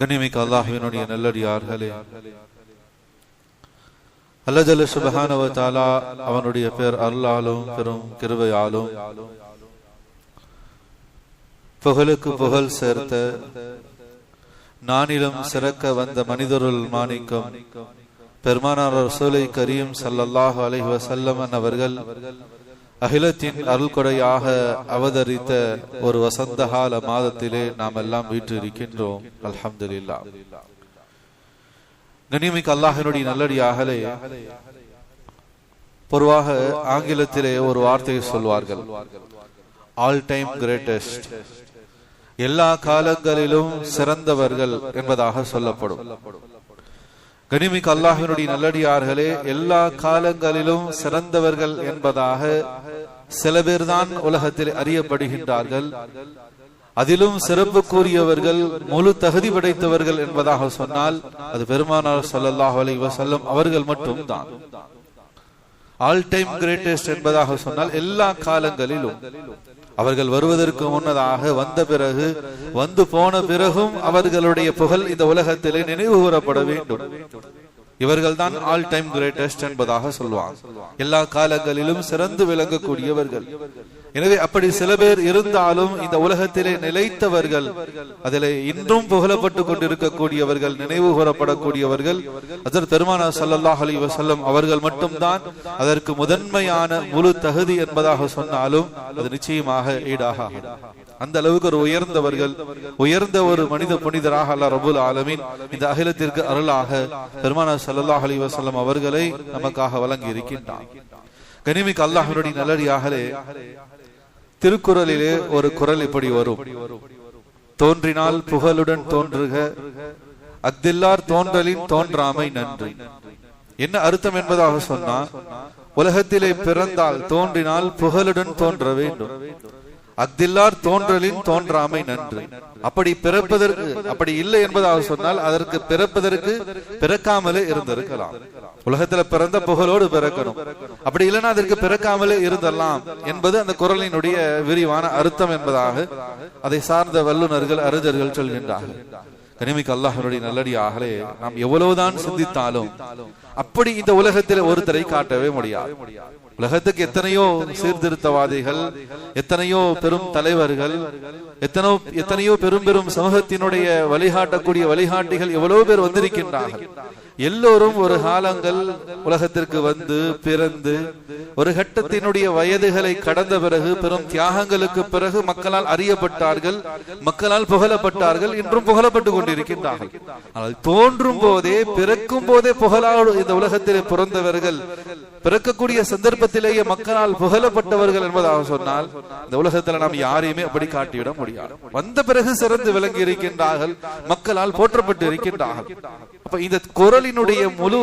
கண்ணியமிக்க அல்லாஹ்வினுடைய நல்லடியார்களே, அல்லாஹ் ஜல்ல சுப்ஹானஹு வ தஆலா அவனுடைய பேர் அருளாலும் பெரும் கிருபையாலும் புகழுக்கு புகழ் சேர்த்த நானிலும் சிறக்க வந்த மனிதருள் மாணிக்கம் பெருமானார் ரசூலை கரீம் ஸல்லல்லாஹு அலைஹி வஸல்லம் அவர்கள் அகிலத்தின் அருள் கொடையாக அவதரித்த ஒரு வசந்தகால மாதத்திலே நாம் எல்லாம் வீற்று இருக்கின்றோம். அல்ஹம்துலில்லாஹ். கண்ணியமிக்க அல்லாஹ்வினுடைய நல்லடியார்களே, பொதுவாக ஆங்கிலத்திலே ஒரு வார்த்தையை சொல்வார்கள், ஆல் டைம் கிரேட்டஸ்ட், எல்லா காலங்களிலும் சிறந்தவர்கள் என்பதாக சொல்லப்படும். கண்ணியமிக்க அல்லாஹ்வினுடைய நல்லடியார்களே, எல்லா காலங்களிலும் சிறந்தவர்கள் என்பதாக சில பேர் தான் உலகத்தில் அறியப்படுகின்றார்கள். அதிலும் சிறப்பு கூறியவர்கள், முழு தகுதி படைத்தவர்கள் என்பதாக சொன்னால் அது பெருமானார் ஸல்லல்லாஹு அலைஹி வஸல்லம் அவர்கள் மட்டும் தான். ஆல் டைம் கிரேட்டஸ்ட் என்பதாக சொன்னால் எல்லா காலங்களிலும், அவர்கள் வருவதற்கு முன்னதாக, வந்த பிறகு, வந்து போன பிறகும் அவர்களுடைய புகழ் இந்த உலகத்திலே நினைவு கூறப்பட வேண்டும். இவர்கள் தான் ஆல் டைம் கிரேட்டஸ்ட் என்பதாக சொல்வாங்க. எல்லா காலங்களிலும் சிறந்து விளங்கக்கூடியவர்கள். எனவே அப்படி சில பேர் இருந்தாலும் இந்த உலகத்திலே நிலைத்தவர்கள், அதிலே இன்றும் புகழப்பட்டு கொண்டிருக்கக்கூடியவர்கள், நினைவு கூறப்படக்கூடியவர்கள் ஹஜ்ரத் பெருமானார் ஸல்லல்லாஹு அலைஹி வஸல்லம் அவர்கள் மட்டும்தான். அதற்கு முதன்மையான முழு தகுதி என்பதாக சொன்னாலும் அது நிச்சயமாக ஈடாக அந்த அளவுக்கு ஒரு உயர்ந்தவர்கள், உயர்ந்த ஒரு மனித புனிதராக அல்லாஹ் ரப்பல் ஆலமீன் இந்த அகிலத்திற்கு அருளாக பெருமானார் ஸல்லல்லாஹு அலைஹி வஸல்லம் அவர்களை நமக்காக வழங்கி இருக்கின்றார். கனிமிக்க அல்லாஹ்வினுடைய நல்லடியார்களே, திருக்குறளிலே ஒரு குறள் இப்படி வரும், தோன்றினால் புகழுடன் தோன்றுக, அக்தில்லார் தோன்றலின் தோன்றாமை நன்றி. என்ன அர்த்தம் என்பதாக சொன்னா, உலகத்திலே பிறந்தால் தோன்றினால் புகழுடன் தோன்ற வேண்டும், அக்தில்லார் தோன்றலின் தோன்றாமை நன்றி. அப்படி பிறப்பதற்கு, அப்படி இல்லை என்பதாக சொன்னால் அதற்கு பிறப்பதற்கு பிறக்காமலே இருந்திருக்கலாம். உலகத்துல பிறந்த புகழோடு பிறக்கணும், அப்படி இல்லைன்னா அதற்கு பிறக்காமலே இருந்தலாம் என்பது அந்த குறளினுடைய விரிவான அர்த்தம் என்பதாக அதை சார்ந்த வல்லுநர்கள், அறிஞர்கள் சொல்கின்றார்கள். கனிமிக்க அல்லாஹ்வினுடைய நல்லடியார்களே, நாம் எவ்வளவுதான் சிந்தித்தாலும் அப்படி இந்த உலகத்தில் ஒருத்தரை காட்டவே முடியாது. உலகத்துக்கு எத்தனையோ சீர்திருத்தவாதிகள், எத்தனையோ பெரும் தலைவர்கள், எத்தனையோ பெரும் பெரும் சமூகத்தினுடைய வழிகாட்டக்கூடிய வழிகாட்டிகள் எவ்வளவு பேர் வந்திருக்கின்றார்கள். எல்லோரும் ஒரு காலங்கள் உலகத்திற்கு வந்து பிறந்து ஒரு கட்டத்தினுடைய வயதுகளை கடந்த பிறகு, பெரும் தியாகங்களுக்கு பிறகு மக்களால் அறியப்பட்டார்கள், மக்களால் புகழப்பட்டார்கள், இன்றும் புகழப்பட்டு கொண்டிருக்கின்றார்கள். ஆனால் தோன்றும் போதே, பிறக்கும் போதே புகழாடு இந்த உலகத்திலே பிறந்தவர்கள், பிறக்கக்கூடிய சந்தர்ப்பத்திலேயே மக்களால் புகழப்பட்டவர்கள் என்பதாக சொன்னால் இந்த உலகத்தில் நாம் யாரையுமே அப்படி காட்டிவிட முடியாது. வந்த பிறகு சிறந்து விளங்கி இருக்கின்றார்கள், மக்களால் போற்றப்பட்டு இருக்கின்றார்கள். அப்ப இந்த குறளினுடைய முழு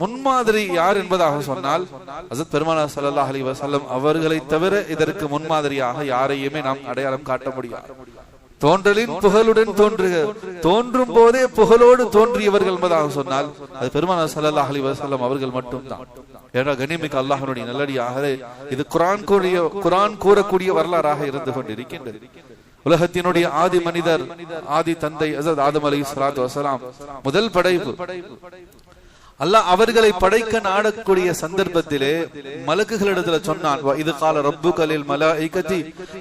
முன்மாதிரி யார் என்பதாக சொன்னால் ஹஜ்ரத் பெருமானார் ஸல்லல்லாஹு அலைஹி வஸல்லம் அவர்களை தவிர இதற்கு முன்மாதிரியாக யாரையுமே நாம் அடையாளம் காட்ட முடியாது. தோன்றலின் புகழுடன் தோன்றுக, தோன்றும் போதே புகழோடு தோன்றியவர்கள் என்பதாக சொன்னால் அது பெருமானார் ஸல்லல்லாஹு அலைஹி வஸல்லம் அவர்கள் மட்டும்தான். ஏன்னா கண்ணியமிக்க அல்லாஹ்வினுடைய நல்லடியார்களே, இது குர்ஆன் கூறக்கூடிய வரலாறாக இருந்து கொண்டிருக்கின்றது. உலகத்தினுடைய ஆதி மனிதர், ஆதி தந்தை ஹஜ்ரத் ஆதம் அலைஹிஸ்ஸலாத்து வஸலாம் முதல் படைப்பு. அல்லாஹ் அவர்களை படைக்க நாடக்கூடிய சந்தர்ப்பத்திலே மலக்குகளிடத்துல சொன்னான், இது கால ரப்புக லில் மலாயிகதி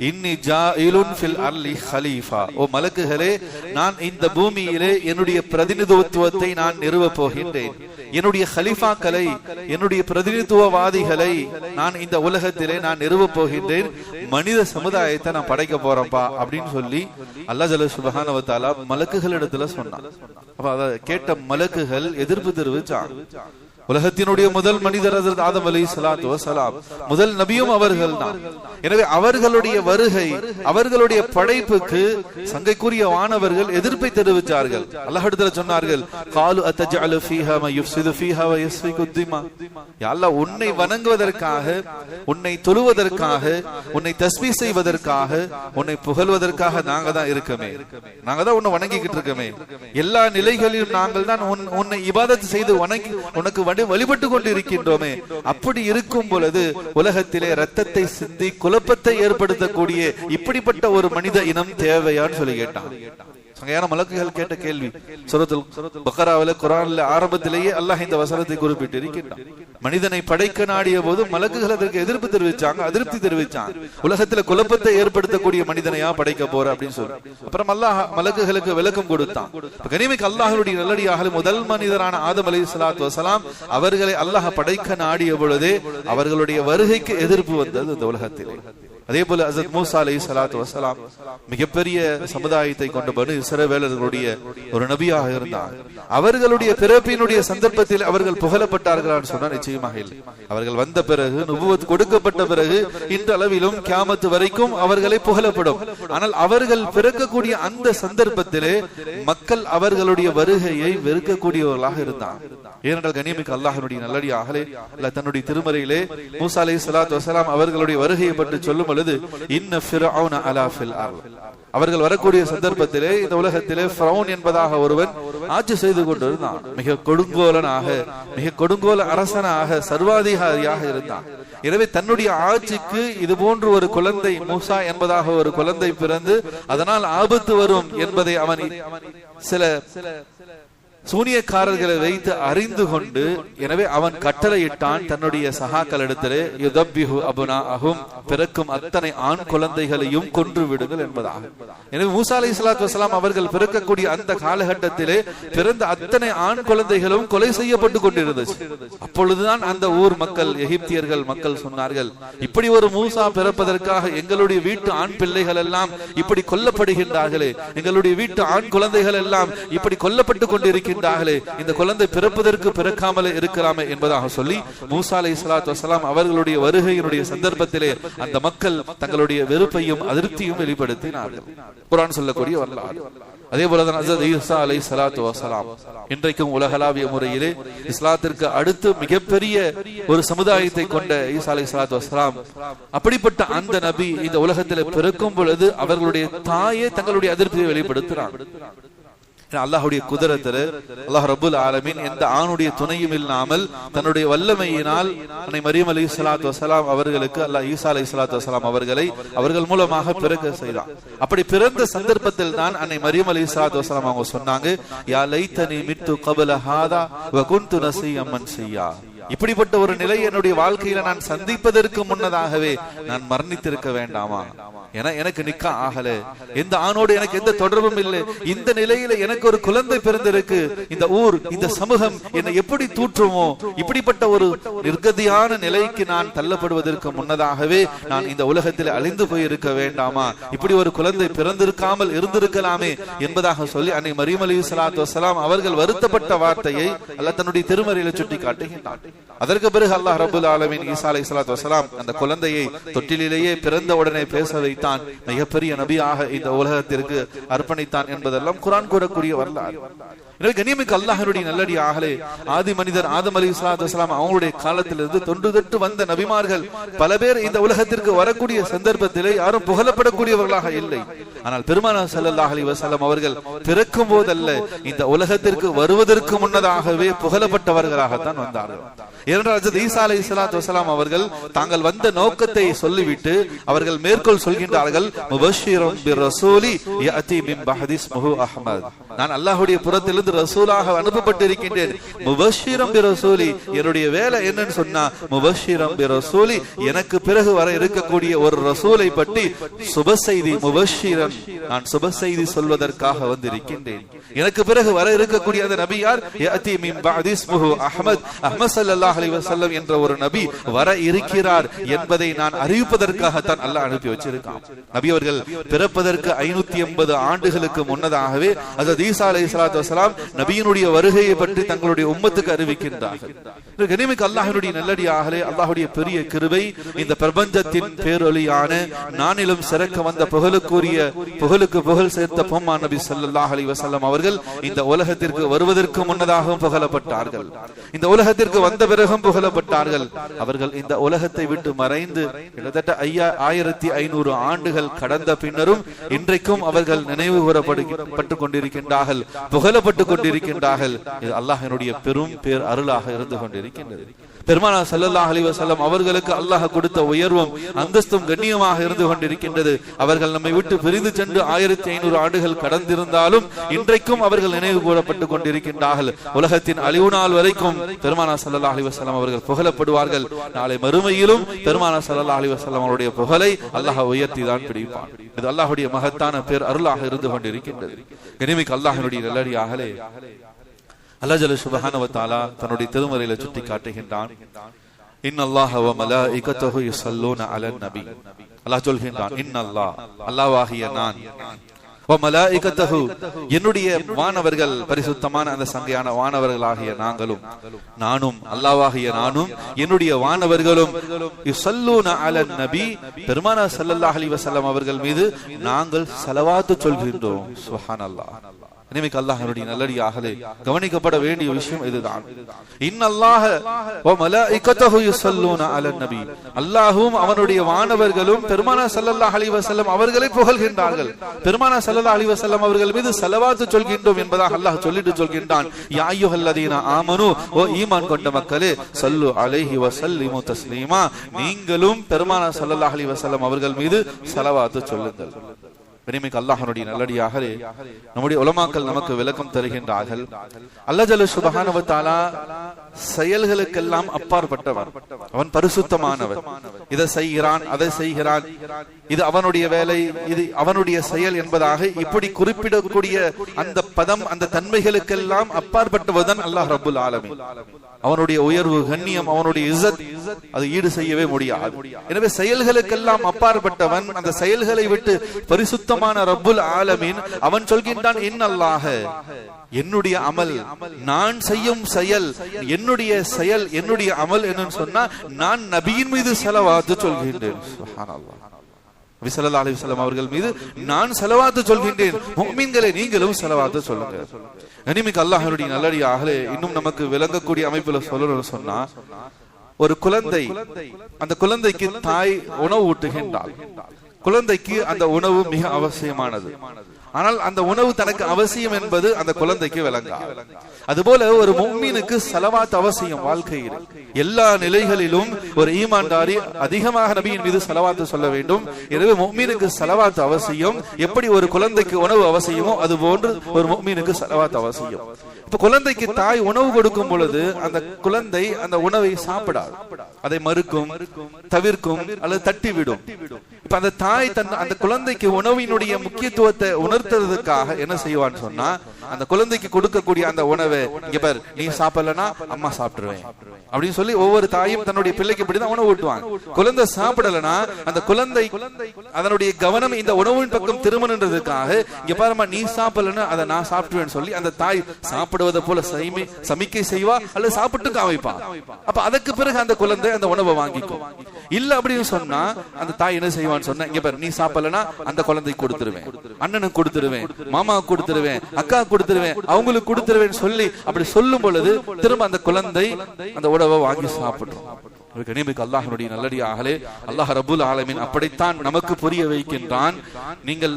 இன்னி ஜாயிலுன் ஃபில் அர்லி ஹலீஃபா. ஓ மலக்குகளே, நான் இந்த பூமியிலே என்னுடைய பிரதிநிதித்துவத்தை நான் நிறுவப் போகின்றேன், என்னுடைய ஹலீஃபாக்களை, என்னுடைய பிரதிநிதித்துவவாதிகளை நான் இந்த உலகத்திலே நான் நிறுவப் போகின்றேன், மனித சமுதாயத்தை நான் படைக்க போறேன்பா அப்படின்னு சொல்லி அல்லாஹ் ஜல்ல சுப்ஹானஹு வ தஆலா மலக்குகளிடத்துல சொன்னான். அப்ப அதை கேட்ட மலக்குகள் எதிர்ப்பு தெரிவிச்சாங்க. உலகத்தினுடைய முதல் மனிதர் ஹஜ்ரத் ஆதம் அலைஹிஸ்ஸலாத்து வஸலாம், முதல் நபியும் அவர்கள் தான். எனவே அவர்களுடைய வருகை, அவர்களுடைய படைப்புக்கு சங்கைக்குரிய வானவர்கள் எதிர்ப்பை தெரிவித்தார்கள். அல்லாஹ்விடத்துல சொன்னார்கள், காலு அத்தஜஅலு ஃபீஹா மா யுஃப்ஸிது ஃபீஹா வ யஸ்ஃபிகு திமா. யா அல்லாஹ், உன்னை வணங்குவதற்காக, உன்னை தொழுவதற்காக, உன்னை தஸ்பீஹ் செய்வதற்காக, உன்னை புகழ்வதற்காக நாங்க தான் இருக்கமே, நாங்க தான் உன்னை வணங்கிக்கிட்டு இருக்கமே, எல்லா நிலைகளிலும் நாங்கள் தான் உன்னை இபாதத் செய்து வணங்கி உனக்கு வழிபட்டு கொண்டு இருக்கின்றோமே. அப்படி இருக்கும் பொழுது உலகத்திலே ரத்தத்தை சிந்தி குழப்பத்தை ஏற்படுத்தக்கூடிய இப்படிப்பட்ட ஒரு மனித இனம் தேவையான்னு சொல்லி கேட்டான். சங்கையான மலக்குகள் கேட்ட கேள்வி சூரத்துல் பக்ராவில குர்ஆன்ல ஆரம்பத்திலேயே அல்லாஹ் இந்த வசனத்தை குறிப்பிட்டு இருக்கின்றான். மனிதனை படைக்க நாடிய போது மலக்குகள் அதற்கு எதிர்ப்பு தெரிவிச்சாங்க, அதிருப்தி தெரிவிச்சாங்க. உலகத்துல குழப்பத்தை ஏற்படுத்தக்கூடிய மனிதனையா படைக்க போற அப்படின்னு சொல்லி அப்புறம் அல்லாஹ் மலக்குகளுக்கு விளக்கம் கொடுத்தான். கனிமிக்கு அல்லாஹ்வுடைய நல்லடியாக முதல் மனிதரான ஆதம் அலைஹிஸ்ஸலாத்து வஸலாம் அவர்களை அல்லாஹ் படைக்க நாடிய பொழுதே அவர்களுடைய வருகைக்கு எதிர்ப்பு வந்தது இந்த உலகத்திலே. அதே போல ஹஜ்ரத் மூசா அலைஹிஸ்ஸலாத்து வஸலாம் மிகப்பெரிய சமுதாயத்தை கொண்ட பனு இஸ்ரவேலர்களுடைய ஒரு நபியாக இருந்தார். அவர்களுடைய பிறப்பினுடைய சந்தர்ப்பத்தில் அவர்கள் புகழப்பட்டார்கள் சொன்னா நிச்சயமாக இல்லை. அவர்கள் வந்த பிறகு நுபுவத் கொடுக்கப்பட்ட பிறகு இன்றளவிலும் கியாமத் வரைக்கும் அவர்களை புகழப்படும். ஆனால் அவர்கள் பிறக்கக்கூடிய அந்த சந்தர்ப்பத்திலே மக்கள் அவர்களுடைய வருகையை வெறுக்கக்கூடியவர்களாக இருந்தார். ஏனென்றால் கண்ணியமிக்க அல்லாஹ்வுடைய நல்லடியார்களே, அல்லாஹ் தன்னுடைய திருமறையிலே மூசா அலைஹிஸ்ஸலாத்து வஸலாம் அவர்களுடைய வருகையை பற்றி சொல்லும் பொழுது இன்ன ஃபிர்அவுன அலா ஃபில் அர்த், அவர்கள் வரக்கூடிய சந்தர்ப்பத்திலே இந்த உலகத்திலே ஃபிரௌன் என்பதாக ஒருவன் ஆட்சி செய்து கொண்டிருந்தான். மிக கொடுங்கோலனாக, மிக கொடுங்கோல அரசனாக, சர்வாதிகாரியாக இருந்தான். எனவே தன்னுடைய ஆட்சிக்கு இது போன்று ஒரு குழந்தை மூசா என்பதாக ஒரு குழந்தை பிறந்து அதனால் ஆபத்து வரும் என்பதை அவன் சில சூனியக்காரர்களை வைத்து அறிந்து கொண்டு, எனவே அவன் கட்டளையிட்டான் தன்னுடைய சகாக்களிடத்திலே யுதப்பிஹு அபுனாஅஹும், பிறக்கும் அத்தனை ஆண் குழந்தைகளையும் கொன்று விடுங்கள் என்பதாக. எனவே மூசா அலைஹிஸ்ஸலாத்து வஸலாம் அவர்கள் பிறக்கக்கூடிய அந்த காலகட்டத்திலே பிறந்த அத்தனை ஆண் குழந்தைகளும் கொலை செய்யப்பட்டு கொண்டிருந்தது. அப்பொழுதுதான் அந்த ஊர் மக்கள், எகிப்தியர்கள் மக்கள் சொன்னார்கள், இப்படி ஒரு மூசா பிறப்பதற்காக எங்களுடைய வீட்டு ஆண் பிள்ளைகள் எல்லாம் இப்படி கொல்லப்படுகின்றார்களே, எங்களுடைய வீட்டு ஆண் குழந்தைகள் எல்லாம் இப்படி கொல்லப்பட்டு கொண்டிருக்கின்றன, இந்த குழந்தை பிறப்பதற்கு பிறக்காமலே இருக்கலாமே என்பதாக சொல்லி மூசா அலைஹிஸ்ஸலாத்து வஸலாம் அவர்களுடைய வருகையினுடைய சந்தர்ப்பத்திலே அந்த மக்கள் தங்களுடைய வெறுப்பையும் அதிருப்தியும் வெளிப்படுத்தினார்கள். குர்ஆன் சொல்லக்கூடிய வரலாறு. அதே போலதான் ஹஜ்ரத் ஈசா அலைஹிஸ்ஸலாத்து வஸலாம் இன்றைக்கும் உலகளாவிய முறையிலே இஸ்லாத்திற்கு அடுத்து மிகப்பெரிய ஒரு சமுதாயத்தை கொண்ட ஈசா அலைஹிஸ்ஸலாத்து வஸலாம், அப்படிப்பட்ட அந்த நபி இந்த உலகத்திலே பிறக்கும் பொழுது அவர்களுடைய தாயே தங்களுடைய அதிருப்தியை வெளிப்படுத்துறாங்க. அல்லாஹ்வுடைய குதிரத்திலே அல்லாஹ் ரப்புல் ஆலமீன் எந்த ஆணுடைய துணையும் இல்லாமல் தன்னுடைய வல்லமையினால் அன்னை மரியம் அலைஹிஸ்ஸலாத்து வஸலாம் அவர்களுக்கு அல்லாஹ் ஈசா அலைஹிஸ்ஸலாத்து வஸலாம் அவர்கள் மூலமாக பிறக்க செய்தார். அப்படி பிறந்த சந்தர்ப்பத்தில் தான் அன்னை மரியம் அலைஹிஸ்ஸலாத்து வஸலாம் அவங்க சொன்னாங்க, யா லைத்தனி மித்து கப்ல ஹாதா வ குன்து நஸிய்யன் மன்சிய்யா, இப்படிப்பட்ட ஒரு நிலை என்னுடைய வாழ்க்கையில நான் சந்திப்பதற்கு முன்னதாகவே நான் மரணித்திருக்க வேண்டாமா? ஏன்னா எனக்கு நிக்கா ஆகல, எந்த ஆணோடு எனக்கு எந்த தொடர்பும் இல்லை, இந்த நிலையில எனக்கு ஒரு குழந்தை பிறந்திருக்கு, இந்த ஊர் இந்த சமூகம் என்னை எப்படி தூற்றுமோ, இப்படிப்பட்ட ஒரு நிர்கதியான நிலைக்கு நான் தள்ளப்படுவதற்கு முன்னதாகவே நான் இந்த உலகத்தில் அழிந்து போயிருக்க வேண்டாமா? இப்படி ஒரு குழந்தை பிறந்திருக்காமல் இருந்திருக்கலாமே என்பதாக சொல்லி அன்னை மரியம் அலைஹிஸ்ஸலாத்து வஸலாம் அவர்கள் வருத்தப்பட்ட வார்த்தையை அல்லாஹ் தன்னுடைய திருமறையில சுட்டி காட்டுகின்றார். அதற்கு பிறகு அல்லாஹ் ரப்புல் ஆலமீன் ஈசா அலைஹிஸ்ஸலாத்து வஸலாம் அந்த குழந்தையை தொட்டிலேயே பிறந்த உடனே பேச வைத்தான், மிகப்பெரிய நபியாக இந்த உலகத்திற்கு அர்ப்பணித்தான் என்பதெல்லாம் குர்ஆன் கூறக்கூடிய வரலாறு. எனவே கண்ணியமிக்க அல்லாஹ்வுடைய நல்லடியார்களே, ஆதி மனிதர் ஆதம் அலைஹிஸ்ஸலாத்து வஸலாம் அவங்களுடைய காலத்திலிருந்து தொன்று தொட்டு வந்த நபிமார்கள் பல பேர் இந்த உலகத்திற்கு வரக்கூடிய சந்தர்ப்பத்திலே யாரும் புகழப்படக்கூடியவர்களாக இல்லை. ஆனால் பெருமானார் ஸல்லல்லாஹு அலைஹி வஸல்லம் அவர்கள் பிறக்கும் போதல்ல, இந்த உலகத்திற்கு வருவதற்கு முன்னதாகவே புகழப்பட்டவர்களாகத்தான் வந்தார்கள். ஏனென்றால் ஹஜ்ரத் ஈசா அலைஹிஸ்ஸலாத்து வஸலாம் அவர்கள் தாங்கள் வந்த நோக்கத்தை சொல்லிவிட்டு அவர்கள் மேற்கோள் சொல்கின்றார்கள், முபஷ்ஷிரன் பிர்ரசூலி யஅதி மின் பஹதி இஸ்முஹு அஹ்மத், நான் அல்லாஹ்வுடைய புறத்திலிருந்து ரசூலாக அனுப்பப்பட்டிருக்கின்றேன். முபஷ்ஷிரன் பிர்ரசூலி, என்னுடைய வேலை என்னன்னு சொன்னா முபஷ்ஷிரன் பிர்ரசூலி, எனக்கு பிறகு வர இருக்கக்கூடிய ஒரு ரசூலை பற்றி சுப செய்தி, முபஷ்ஷிரன், நான் சுப செய்தி சொல்வதற்காக வந்திருக்கின்றேன். எனக்கு பிறகு வர இருக்கக்கூடிய அந்த நபி யார்? யஅதி மின் பஹதி இஸ்முஹு அஹ்மத், அஹ்மத் ஸல்லல்லாஹு அலைஹி வஸல்லம் என்ற ஒரு நபி வர இருக்கிறார் என்பதை நான் அறிவிப்பதற்காகத்தான் அல்லாஹ் அனுப்பி வச்சிருக்கான். நபி அவர்கள் பிறப்பதற்கு 580 ஆண்டுகளுக்கு முன்னதாகவே ஹஜ்ரத் ஈசா அலைஹிஸ்ஸலாத்து வஸலாம் நபியினுடைய வருகையை பற்றி தங்களுடைய உம்மத்துக்கு அறிவிக்கின்றார்கள். கண்ணியமிக்க அல்லாஹ்வுடைய நல்லடியார்களே, அல்லாஹ்வுடைய பெரிய கிருபை, இந்த பிரபஞ்சத்தின் பேரொளியான நானிலும் சிறக்க வந்த புகழுக்கு புகழ் சேர்த்த பொம்மா நபி ஸல்லல்லாஹு அலைஹி வஸல்லம் அவர்கள் இந்த உலகத்திற்கு வருவதற்கு முன்னதாகவும் புகழப்பட்டார்கள், இந்த உலகத்திற்கு வந்த பிறகும் புகழப்பட்டார்கள். அவர்கள் இந்த உலகத்தை விட்டு மறைந்து கிட்டத்தட்ட 1500 ஆண்டுகள் கடந்த பின்னரும் இன்றைக்கும் அவர்கள் நினைவு கூறப்பட்டு கொண்டிருக்கின்றார்கள், புகழப்பட்டு கொண்டிருக்கின்றார்கள். இது அல்லாஹ்வினுடைய பெரும் பேர் அருளாக இருந்து கொண்டிருக்கின்றது. பெருமானார் ஸல்லல்லாஹு அலைஹி வஸல்லம் அவர்களுக்கு அல்லாஹ் கொடுத்த உயர்வும் அந்தஸ்தும் கண்ணியமாக இருந்து கொண்டிருக்கின்றது. அவர்கள் நம்மை விட்டு பிரிந்து சென்று 1500 ஆண்டுகள் கடந்திருந்தாலும் இன்றைக்கும் அவர்கள் நினைவு கூறப்பட்டுக் கொண்டிருக்கின்றார்கள். உலகத்தின் அழிவு நாள் வரைக்கும் பெருமானார் ஸல்லல்லாஹு அலைஹி வஸல்லம் அவர்கள் புகழப்படுவார்கள். நாளை மறுமையிலும் பெருமானார் ஸல்லல்லாஹு அலைஹி வஸல்லம் அவருடைய புகழை அல்லாஹ் உயர்த்தி தான் பிடிப்பான். இது அல்லாஹ்வுடைய மகத்தான பேர் அருளாக இருந்து கொண்டிருக்கின்றது. கனிமிக்க அல்லாஹ்வினுடைய நல்லடியார்களே, அல்லாஹ் ஜல்ல சுப்ஹானஹு வ தஆலா தன்னுடைய திருமறையில சுட்டி காட்டுகின்றான், இன்னல்லாஹ வ மலாயிகத்துஹு யுஸல்லூன அலன் நபி. அல்லாஹ் சொல்கின்றான், இன்னல்லாஹ் அல்லாஹ்வாகிய நான், வ மலாயிகத்துஹு என்னுடைய வானவர்கள், பரிசுத்தமான அந்த சங்கையான வானவர்களாகிய நானும் அல்லாஹ்வாகிய நானும் என்னுடைய வானவர்களும் யுஸல்லூன அலன் நபி பெருமானார் ஸல்லல்லாஹு அலைஹி வஸல்லம் அவர்கள் மீது நாங்கள் ஸலவாத் சொல்கின்றோம். சுப்ஹானல்லாஹ். இனிமேல் அல்லாஹ்வுடைய நல்லடியார்களே, கவனிக்கப்பட வேண்டிய விஷயம் இதுதான். இன்னல்லாஹ வ மலாயிகத்துஹு யுஸல்லூன அலன் நபி, அல்லாஹ்வும் அவனுடைய வானவர்களும் பெருமானார் ஸல்லல்லாஹு அலைஹி வஸல்லம் அவர்களை புகழ்கின்றார்கள். பெருமானார் ஸல்லல்லாஹு அலைஹி வஸல்லம் அவர்கள் மீது ஸலவாத் சொல்கின்றோம் என்பதாக அல்லாஹ் சொல்லிட்டு சொல்கின்றான், யா அய்யுஹல்லதீன ஆமனு, ஓ ஈமான் கொண்ட மக்களே, ஸல்லு அலைஹி வ ஸல்லிமு தஸ்லீமா, நீங்களும் பெருமானார் ஸல்லல்லாஹு அலைஹி வஸல்லம் அவர்கள் மீது ஸலவாத் சொல்லுங்கள். இனிமேல் அல்லாஹ்வுடைய நல்லடியார்களே, நம்முடைய உலமாக்கள் நமக்கு விளக்கம் தருகின்றார்கள். அல்லாஹ் ஜல்ல சுப்ஹானஹு வ தஆலா செயல்களுக்கெல்லாம் அப்பாற்பட்டவன், அவன் பரிசுத்தமானவன். இதை செய்கிறான், அதை செய்கிறான், இது அவனுடைய வேலை, இது அவனுடைய செயல் என்பதாக இப்படி குறிப்பிடக்கூடிய அந்த பதம், அந்த தன்மைகளுக்கெல்லாம் அப்பாற்பட்டவன் அல்லாஹ் ரப்புல் ஆலமீன். அவனுடைய உயர்வு, கண்ணியம், அவனுடைய இஸ்ஸத் அது ஈடு செய்யவே முடியாது. எனவே செயல்களுக்கெல்லாம் அப்பாற்பட்டவன், அந்த செயல்களை விட்டு பரிசுத்தமான ரப்புல் ஆலமீன் அவன் சொல்கின்றான், இன்னல்லாஹ என்னுடைய அமல், நான் செய்யும் செயல், என்னுடைய செயல், என்னுடைய அமல் என்னன்னு சொன்னா நான் நபியின் மீது ஸலவாத் சொல்கின்றேன். சுப்ஹானல்லாஹ். நபி ஸல்லல்லாஹு அலைஹி வஸல்லம் அவர்கள் மீது நான் ஸலவாத் சொல்கின்றேன். முஃமின்களே நீங்களும் ஸலவாத் சொல்லுங்க. கனிமிக்க அல்லாஹ்வுடைய நல்லடியார்களே, இன்னும் நமக்கு விளங்கக்கூடிய அமைப்புல சொல்லணும்னு சொன்னா, ஒரு குழந்தை, அந்த குழந்தைக்கு தாய் உணவு ஊட்டுகின்றாள். குழந்தைக்கு அந்த உணவு மிக அவசியமானது. ஆனால் அந்த உணவு தனக்கு அவசியம் என்பது அந்த குழந்தைக்கு விளங்காது. அதுபோல ஒரு முஃமினுக்கு ஸலவாத் அவசியம். வாழ்க்கையில் எல்லா நிலைகளிலும் ஒரு ஈமான்தாரி அதிகமாக நபியின் மீது ஸலவாத் சொல்ல வேண்டும். எனவே முஃமினுக்கு ஸலவாத் அவசியம். எப்படி ஒரு குழந்தைக்கு உணவு அவசியமோ அது போன்று ஒரு முஃமினுக்கு ஸலவாத் அவசியம். இப்ப குழந்தைக்கு தாய் உணவு கொடுக்கும் பொழுது அந்த குழந்தை அந்த உணவை சாப்பிடாது, அதை மறுக்கும், தவிர்க்கும் அல்லது தட்டிவிடும். இப்ப அந்த தாய் அந்த குழந்தைக்கு உணவினுடைய முக்கியத்துவத்தை உணர்த்துறதுக்காக என்ன செய்வான்னு சொன்னா, அந்த குழந்தைக்கு கொடுக்கக்கூடிய அந்த உணவை, இங்க பார், நீ சாப்பிடலன்னா அம்மா சாப்பிட்டுருவேன் அப்படின்னு சொல்லி ஒவ்வொரு தாயும் தன்னுடைய பிள்ளைக்கு இப்படிதான் உணவு ஊட்டுவாங்க. குழந்தை சாப்பிடலன்னா அந்த குழந்தை அதனுடைய கவனம் இந்த உணவின் பக்கம் திருமணன்றதுக்காக, இங்க பாருமா, நீ சாப்பிடலன்னா அதை நான் சாப்பிட்டுவேன்னு சொல்லி அந்த தாய் சாப்பிடுவதை போல சமிக்கை செய்வா அல்லது சாப்பிட்டு காமிப்பா. அப்ப அதுக்கு பிறகு அந்த குழந்தை அந்த உணவை வாங்கிக்கும். இல்ல அப்படின்னு சொன்னா அந்த தாய் என்ன செய்வான்னு சொன்னா, இங்க பாரு, நீ சாப்பிடலன்னா அந்த குழந்தைக்கு கொடுத்துருவேன், அண்ணனுக்கு கொடுத்துருவேன், மாமா கொடுத்துருவேன், அக்கா கொடுத்துருவேன், அவங்களுக்கு கொடுத்துருவேன் சொல்லி அப்படி சொல்லும் பொழுது திரும்ப அந்த குழந்தை அந்த உணவை வாங்கி சாப்பிடும். அல்லாஹ்வுடைய நல்லடியார்களே, அல்லாஹ் ரப்புல் ஆலமீன் அப்படித்தான் நமக்கு புரிய வைக்கின்றான். நீங்கள்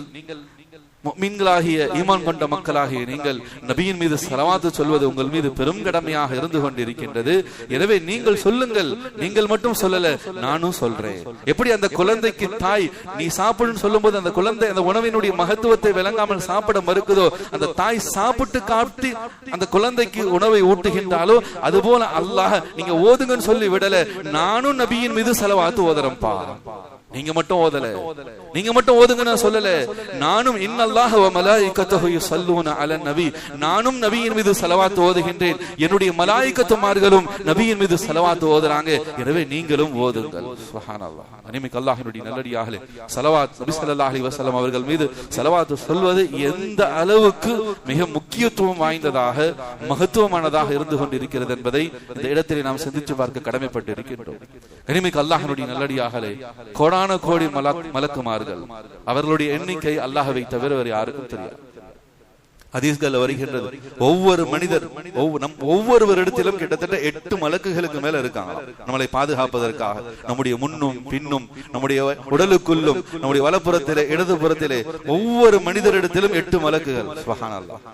முஃமின்களாகிய ஈமான் கொண்ட மக்களாகிய நீங்கள் நபியின் மீது ஸலவாத் சொல்வது உங்கள் மீது பெரும் கடமையாக இருந்து கொண்டிருக்கின்றது. எனவே நீங்கள் சொல்லுங்கள். நீங்கள் மட்டும் சொல்லல, நானும் சொல்றேன். எப்படி அந்த குழந்தைக்கு தாய் நீ சாப்பிடுன்னு சொல்லும் போது அந்த குழந்தை அந்த உணவினுடைய மகத்துவத்தை விளங்காமல் சாப்பிட மறுக்குதோ, அந்த தாய் சாப்பிட்டு காட்டி அந்த குழந்தைக்கு உணவை ஊட்டுகின்றாலோ, அதுபோல அல்லாஹ் நீங்க ஓதுங்கன்னு சொல்லி விடல, நானும் நபியின் மீது ஸலவாத் ஓதுறேன்பா. நீங்க மட்டும் ஓதல, நீங்க மட்டும் ஓதுங்க நான் சொல்லல, நானும் இன்னல்லாஹ வ மலாயிகத்துஹு யுஸல்லூன அலன் நபி, நானும் நபியின் மீது ஸலவாத் ஓதுகின்றேன், என்னுடைய மலாயிகத்துமார்களும் நபியின் மீது ஸலவாத் ஓதுறாங்க, எனவே நீங்களும் ஓதுங்கள். சுப்ஹானல்லாஹ். அன்னைக்கு அல்லாஹ்வுடைய நல்லடியார்களே, ஸலவாத் நபி ஸல்லல்லாஹு அலைஹி வஸல்லம் அவர்கள் மீது ஸலவாத் சொல்வது எந்த அளவுக்கு மிக முக்கியத்துவம் வாய்ந்ததாக மகத்துவமானதாக இருந்து கொண்டிருக்கிறது என்பதை இந்த இடத்திலே நாம் சிந்தித்து பார்க்க கடமைப்பட்டு இருக்கின்றோம். அன்னைக்கு அல்லாஹ்வுடைய நல்லடியார்களே, கோடான கோடி மலக்குமார்கள், அவர்களுடைய எண்ணிக்கை அல்லாஹ்வை தவிர வேறு யாருக்கும் தெரியாது. ஹதீஸ்கள் வருகின்றது, ஒவ்வொரு மனிதர் ஒவ்வொருவரிடத்திலும் கிட்டத்தட்ட 8 மலக்குகளுக்கு மேல இருக்காங்க நம்மளை பாதுகாப்பதற்காக. நம்முடைய முன்னும் பின்னும், நம்முடைய உடலுக்குள்ளும், நம்முடைய வலப்புறத்திலே இடதுபுறத்திலே ஒவ்வொரு மனிதரிடத்திலும் 8 மலக்குகள். சுப்ஹானல்லாஹ்.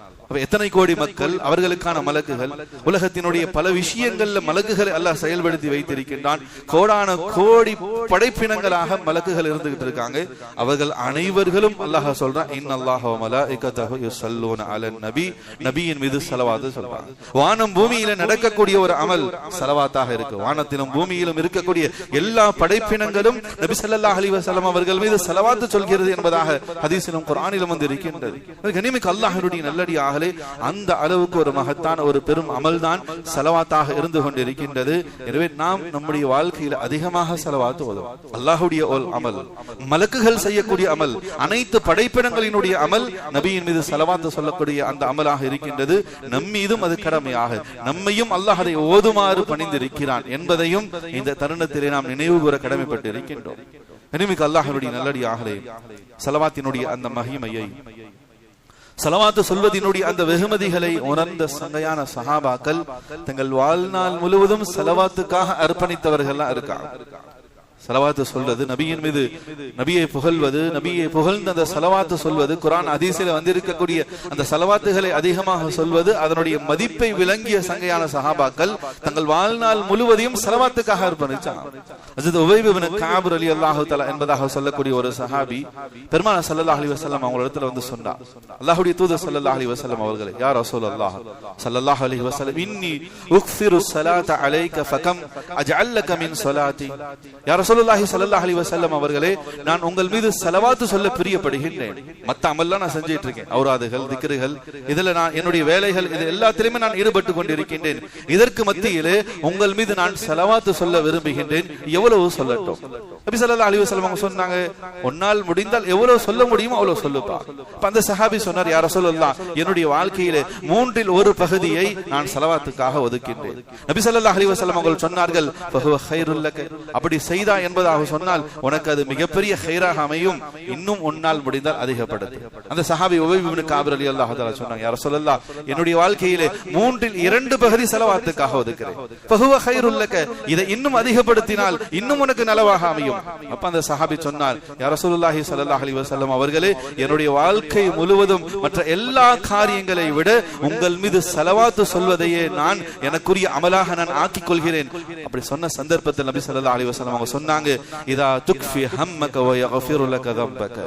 எத்தனை கோடி மக்கள், அவர்களுக்கான மலக்குகள். உலகத்தினுடைய பல விஷயங்கள்ல மலக்குகளை அல்லாஹ் செயல்படுத்தி வைத்திருக்கின்றான். கோடான கோடி படைப்பினங்களாக மலக்குகள் இருந்துகிட்டு இருக்காங்க. அவர்கள் அனைவர்களும் அல்லாஹ் சொல்றான், இன்னல்லாஹு வ மலாயிகத்தஹு யுஸல்லூன அலன் நபி, நபியின் மீது ஸலவாத் சொல்றாங்க. வானம் பூமியில நடக்கக்கூடிய ஒரு அமல் ஸலவாத்தாக இருக்கு. வானத்திலும் பூமியிலும் இருக்கக்கூடிய எல்லா படைப்பினங்களும் நபி ஸல்லல்லாஹு அலைஹி வஸல்லம் அவர்கள் மீது ஸலவாத் சொல்கிறது என்பதாக ஹதீஸிலும் குர்ஆனிலும் வந்து இருக்கின்றது. கனிமிக்க அல்லாஹ்வுடைய நல்லடியார்களே, அந்த அளவுக்கு ஒரு மகத்தான ஒரு பெரும் அமல்தான் ஸலவாத்தாக இருந்து கொண்டிருக்கின்றது. எனவே நாம் நம்முடைய வாழ்க்கையில் அதிகமாக ஸலவாத் ஓதுவோம். அல்லாஹ்வுடைய அமல், மலக்குகள் செய்யக்கூடிய அமல், அனைத்து படைப்பினங்களினுடைய அமல் நபியின் மீது ஸலவாத் சொல்லக்கூடிய அந்த அமலாக இருக்கின்றது. நம்மீதும் அது கடமையாக, நம்மையும் அல்லாஹ் அதை ஓதுமாறு பணிந்திருக்கிறான் என்பதையும் இந்த தருணத்திலே நாம் நினைவு கூற கடமைப்பட்டு இருக்கின்றோம். கனிமிக்க அல்லாஹ்வுடைய நல்லடியார்களே, ஸலவாத்தினுடைய அந்த மகிமையை, ஸலவாத் சொல்வதினுடைய அந்த வெகுமதிகளை உணர்ந்த சங்கையான சஹாபாக்கள் தங்கள் வாழ்நாள் முழுவதும் ஸலவாத்துக்காக அர்ப்பணித்தவர்கள் இருக்காங்க. ஸலவாத் சொல்வது, நபியின் மீது நபியை புகழ்வது, நபியை புகழ்ந்த அந்த ஸலவாத் சொல்வது, குர்ஆன் ஹதீஸில் வந்திருக்கக்கூடிய அந்த ஸலவாத்துகளை அதிகமாக சொல்வது, அதனுடைய மதிப்பை விளங்கிய சங்கையான சஹாபாக்கள் தங்கள் வாழ்நாள் முழுவதையும் ஸலவாத்துக்காக அர்ப்பணிச்சாங்க. ஹஜ்ரத் உபைப் இப்னு கஅப் ரலியல்லாஹு தஆலா என்பதாக சொல்லக்கூடிய ஒரு சஹாபி பெருமானார் ஸல்லல்லாஹு அலைஹி வஸல்லம் அவங்க இடத்துல வந்து சொன்னார், அல்லாஹ்வுடைய தூதர் ஸல்லல்லாஹு அலைஹி வஸல்லம் அவர்களே, யா ரசூலல்லாஹ் ஸல்லல்லாஹு அலைஹி வஸல்லம், இன்னி உக்ஸிரு ஸலாத அலைக ஃபகம் அஜஅல்லக மின் ஸலாத்தி. யா ரசூலுல்லாஹி ஸல்லல்லாஹு அலைஹி வஸல்லம் அவர்களே, நான் உங்கள் மீது ஸலவாத் சொல்ல பிரியப்படுகின்றேன். மத்த அமல்லாம் நான் செஞ்சிட்டு இருக்கேன், ஔராதுகள், திக்ருகள், இதுல நான் என்னுடைய வேலைகள், இது எல்லாத்திலுமே நான் ஈடுபட்டு கொண்டிருக்கின்றேன். இதற்கு மத்தியிலே உங்கள் மீது நான் ஸலவாத் சொல்ல விரும்புகின்றேன், எவ்வளவு சொல்லட்டும்? நபி ஸல்லல்லாஹு அலைஹி வஸல்லம் அவங்க சொன்னாங்க, உன்னால் முடிந்தால் எவ்வளவு சொல்ல முடியுமோ அவ்வளவு சொல்லுப்பா. அந்த சஹாபி சொன்னார், யா ரசூலுல்லாஹ், என்னுடைய வாழ்க்கையிலே 1/3 பகுதியை நான் ஸலவாத்துக்காக ஒதுக்கின்றேன். நபி ஸல்லல்லாஹு அலைஹி வஸல்லம் அவர்கள் சொன்னார்கள், ஃபஹுவ கைருல் லக, அப்படி செய்தா என்பதாக சொன்னால் உனக்கு அது மிகப்பெரிய கைராக அமையும், இன்னும் உன்னால் முடிந்தால் அதிகப்படுத்து. அந்த சஹாபி உபைப் இப்னு கஅப் ரலியல்லாஹு தஆலா சொன்னாங்க, யா ரசூலுல்லாஹ், என்னுடைய வாழ்க்கையிலே 1/2 பகுதி ஸலவாத்துக்காக ஒதுக்குறேன். ஃபஹுவ கைருல் லக, இதை இன்னும் அதிகப்படுத்தினால் இன்னும் உனக்கு நலவாக அமையும். அப்ப அந்த சஹாபி சொன்னார், யா ரசூலுல்லாஹி ஸல்லல்லாஹு அலைஹி வஸல்லம் அவர்களே, என்னுடைய வாழ்க்கை முழுவதும் மற்ற எல்லா காரியங்களை விட உங்கள் மீது ஸலவாத் சொல்வதையே நான் எனக்குரிய அமலாக நான் ஆக்கிக் கொள்கிறேன். அப்படி சொன்ன சந்தர்ப்பத்தில் நபி ஸல்லல்லாஹு அலைஹி வஸல்லம் அவங்க சொன்னாங்க, இதா துக்ஃபி ஹம்மக வ யக்ஃபிரு லக தம்பக.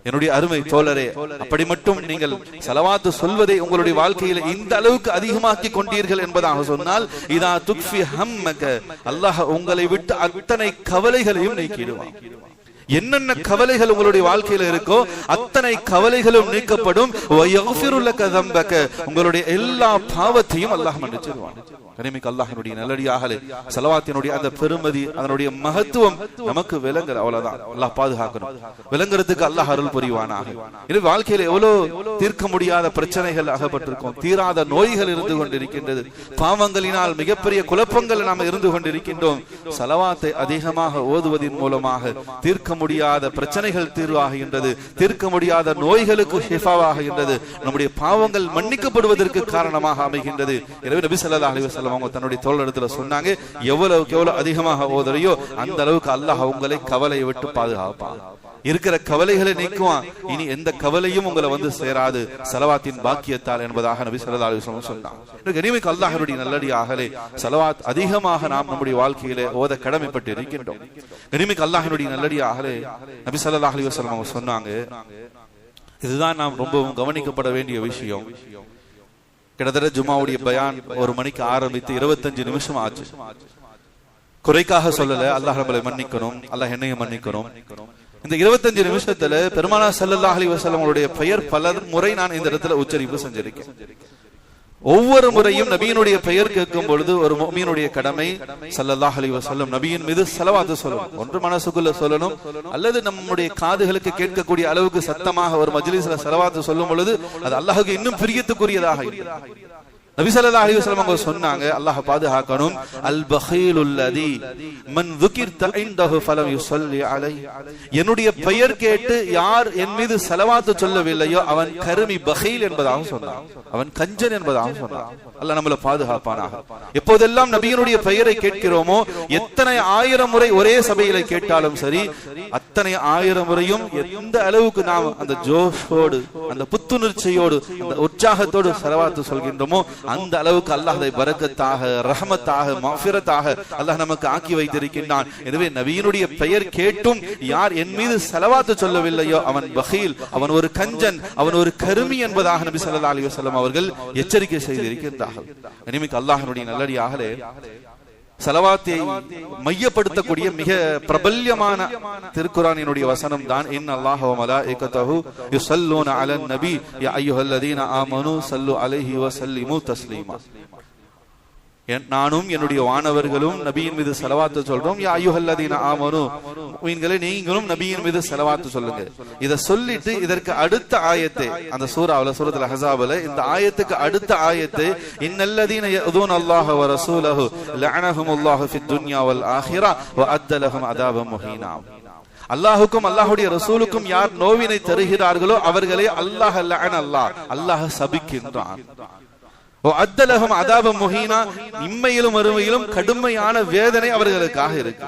என்னுடைய அருமை தோழரே, அப்படி மட்டும் நீங்கள் ஸலவாத் சொல்வதை உங்களுடைய வாழ்க்கையில் இந்த அளவுக்கு அதிகமாக்கி கொண்டீர்கள் என்பதாக சொன்னால், இதா துக்ஃபி ஹம்மக, அல்லாஹ் உங்களை விட்டு அத்தனை கவலைகளையும் நீக்கிடுவான். என்னென்ன கவலைகள் உங்களுடைய வாழ்க்கையில இருக்கோ அத்தனை கவலைகளும் நீக்கப்படும். உங்களுடைய எல்லா பாவத்தையும் அல்லாஹ் மன்னிச்சிடுவான். கனிமிக்க அல்லாஹ்வுடைய நல்லடியார்களே, ஸலவாத்தினுடைய அந்த பெருமதி, அதனுடைய மகத்துவம் நமக்கு விளங்குற, அவ்வளவுதான். அல்லாஹ் பாதுகாக்கணும், விளங்குறதுக்கு அல்லாஹ் அருள் புரிவானாக. இது வாழ்க்கையில எவ்வளவு தீர்க்க முடியாத பிரச்சனைகள் அகப்பட்டிருக்கும், தீராத நோய்கள் இருந்து கொண்டிருக்கின்றது, பாவங்களினால் மிகப்பெரிய குழப்பங்கள் நாம் இருந்து கொண்டிருக்கின்றோம். ஸலவாத்தை அதிகமாக ஓதுவதன் மூலமாக தீர்க்க முடியாத பிரச்சனைகள் தீர்வாகின்றது, தீர்க்க முடியாத நோய்களுக்கு ஷிஃபாவாகின்றது, நம்முடைய பாவங்கள் மன்னிக்கப்படுவதற்கு காரணமாக அமைகின்றது. எனவே நபி ஸல்லல்லாஹு அலைஹி வஸல்லம் அவங்க தன்னுடைய தோழரிடத்துல சொன்னாங்க, எவ்வளவுக்கு எவ்வளவு அதிகமாக ஓதுறியோ அந்த அளவுக்கு அல்லாஹ் உங்களை கவலையை விட்டு பாதுகாப்பான், இருக்கிற கவலைகளை நீக்குவான், இனி எந்த கவலையும் உங்களை வந்து சேராது ஸலவாத்தின் பாக்கியத்தால் என்பதாக நபி ஸல்லல்லாஹு அலைஹி வஸல்லம் சொன்னாங்க. கனிமிக்க அல்லாஹ்வுடைய நல்லடியார்களே, ஸலவாத் அதிகமாக நாம் நம்முடைய வாழ்க்கையிலே ஓத கடமைப்பட்டு இருக்கின்றோம். கனிமிக்க அல்லாஹ்வுடைய நல்லடியார்களே, நபி ஸல்லல்லாஹு அலைஹி வஸல்லம் அவங்க சொன்னாங்க, இதுதான் நாம் ரொம்பவும் கவனிக்கப்பட வேண்டிய விஷயம். கிட்டத்தட்ட ஜும்மாவுடைய பயான் 1 மணிக்கு ஆரம்பித்து 25 நிமிஷம் ஆச்சு. குறைக்காக சொல்லல, அல்லாஹ் நம்மளை மன்னிக்கணும், அல்லாஹ் என்னையும் மன்னிக்கணும். இந்த 25 நிமிஷத்துல பெருமானார் ஸல்லல்லாஹு அலைஹி வஸல்லம் அவருடைய பெயர் பல முறை நான் இந்த இடத்துல உச்சரிப்பு செஞ்சிருக்கேன். ஒவ்வொரு முறையும் நபியினுடைய பெயர் கேட்கும் பொழுது ஒரு முஃமினுடைய கடமை ஸல்லல்லாஹு அலைஹி வஸல்லம் நபியின் மீது ஸலவாத் சொல்லணும். ஒன்று மனசுக்குள்ள சொல்லணும், அல்லது நம்முடைய காதுகளுக்கு கேட்கக்கூடிய அளவுக்கு சத்தமாக ஒரு மஜ்லிஸ்ல ஸலவாத் சொல்லும் பொழுது அது அல்லாஹ்வுக்கு இன்னும் பிரியத்துக்குரியதாக இருக்கும். நபி ஸல்லல்லாஹு அலைஹி வஸல்லம் அவங்க சொன்னாங்க, அல்லாஹ் பாதுகாக்கணும், அல் பகீலுல் லதி மன் ذكرت عنده فلم يصلي عليه, என்னுடைய பெயர் கேட்டு யார் என் மீது ஸலவாத் சொல்லவில்லையோ அவன் கருமி பகீல் என்பதாக சொன்னான், அவன் கஞ்சன் என்பதாக சொன்னான். அல்லாஹ் நம்மளை பாதுகாப்பானாக. எப்போதெல்லாம் நபியினுடைய பெயரை கேட்கிறோமோ, எத்தனை ஆயிரம் முறை ஒரே சபையில கேட்டாலும் சரி, அத்தனை ஆயிரம் முறையும் எந்த அளவுக்கு நாம் அந்த ஜோஷோடு, அந்த புத்துணர்ச்சியோடு, அந்த உற்சாகத்தோடு ஸலவாத் சொல்கின்றோமோ அந்த அளவுக்கு அல்லாஹ் அதை பரக்கத்தாக, ரஹமத்தாக, மஃபிரத்தாக அல்லாஹ் நமக்கு ஆக்கி வைத்திருக்கின்றான். எனவே நபியினுடைய பெயர் கேட்டும் யார் என் மீது ஸலவாத் சொல்லவில்லையோ அவன் பகீல், அவன் ஒரு கஞ்சன், அவன் ஒரு கருமி என்பதாக நபி ஸல்லல்லாஹு அலைஹி வஸல்லம் அவர்கள் எச்சரிக்கை செய்திருக்கின்றார்கள். இனிமேல் அல்லாஹ்வுடைய நல்லடியார்களே, ஸலவாத்தை மையப்படுத்தக்கூடிய மிக பிரபல்யமான திருக்குர்ஆனினுடைய வசனம் தான் இன்னல்லாஹ வ மலாயிகத்தஹு யுஸல்லூன அலன் நபி யா அய்யுஹல்லதீன ஆமனூ ஸல்லு அலைஹி வ ஸல்லிமு தஸ்லீமா. நானும் என்னுடைய வானவர்களும் நபியின் மீது ஸலவாத் சொல்றோம். யா அய்யுஹல்லதீன ஆமனூ, முஃமின்களே நீங்களும் நபியின் மீது ஸலவாத் சொல்லுங்க. இத சொல்லிட்டு இதற்கு அடுத்த ஆயத்தை அந்த சூரத்துல் அஹ்ஸாப்ல இந்த ஆயத்துக்கு அடுத்த ஆயத்தை இன்னல்லதீன யதுன அல்லாஹ வ ரசூலஹு லஅனஹுமுல்லாஹு ஃபித் துன்யா வல் ஆখিরা வ அத்தலஹும் அதாபம் முஹீனா. அல்லாஹுக்கும் அல்லாஹ்வுடைய ரசூலுக்கும் யார் நோவினை தருகிறார்களோ அவர்களே அல்லாஹ் லஅன அல்லாஹ் சபிக்கின்றான். அத்தலஹும் அதாபம் முஹீனா, இம்மையிலும் மறுமையிலும் கடுமையான வேதனை அவர்களுக்காக இருக்கு.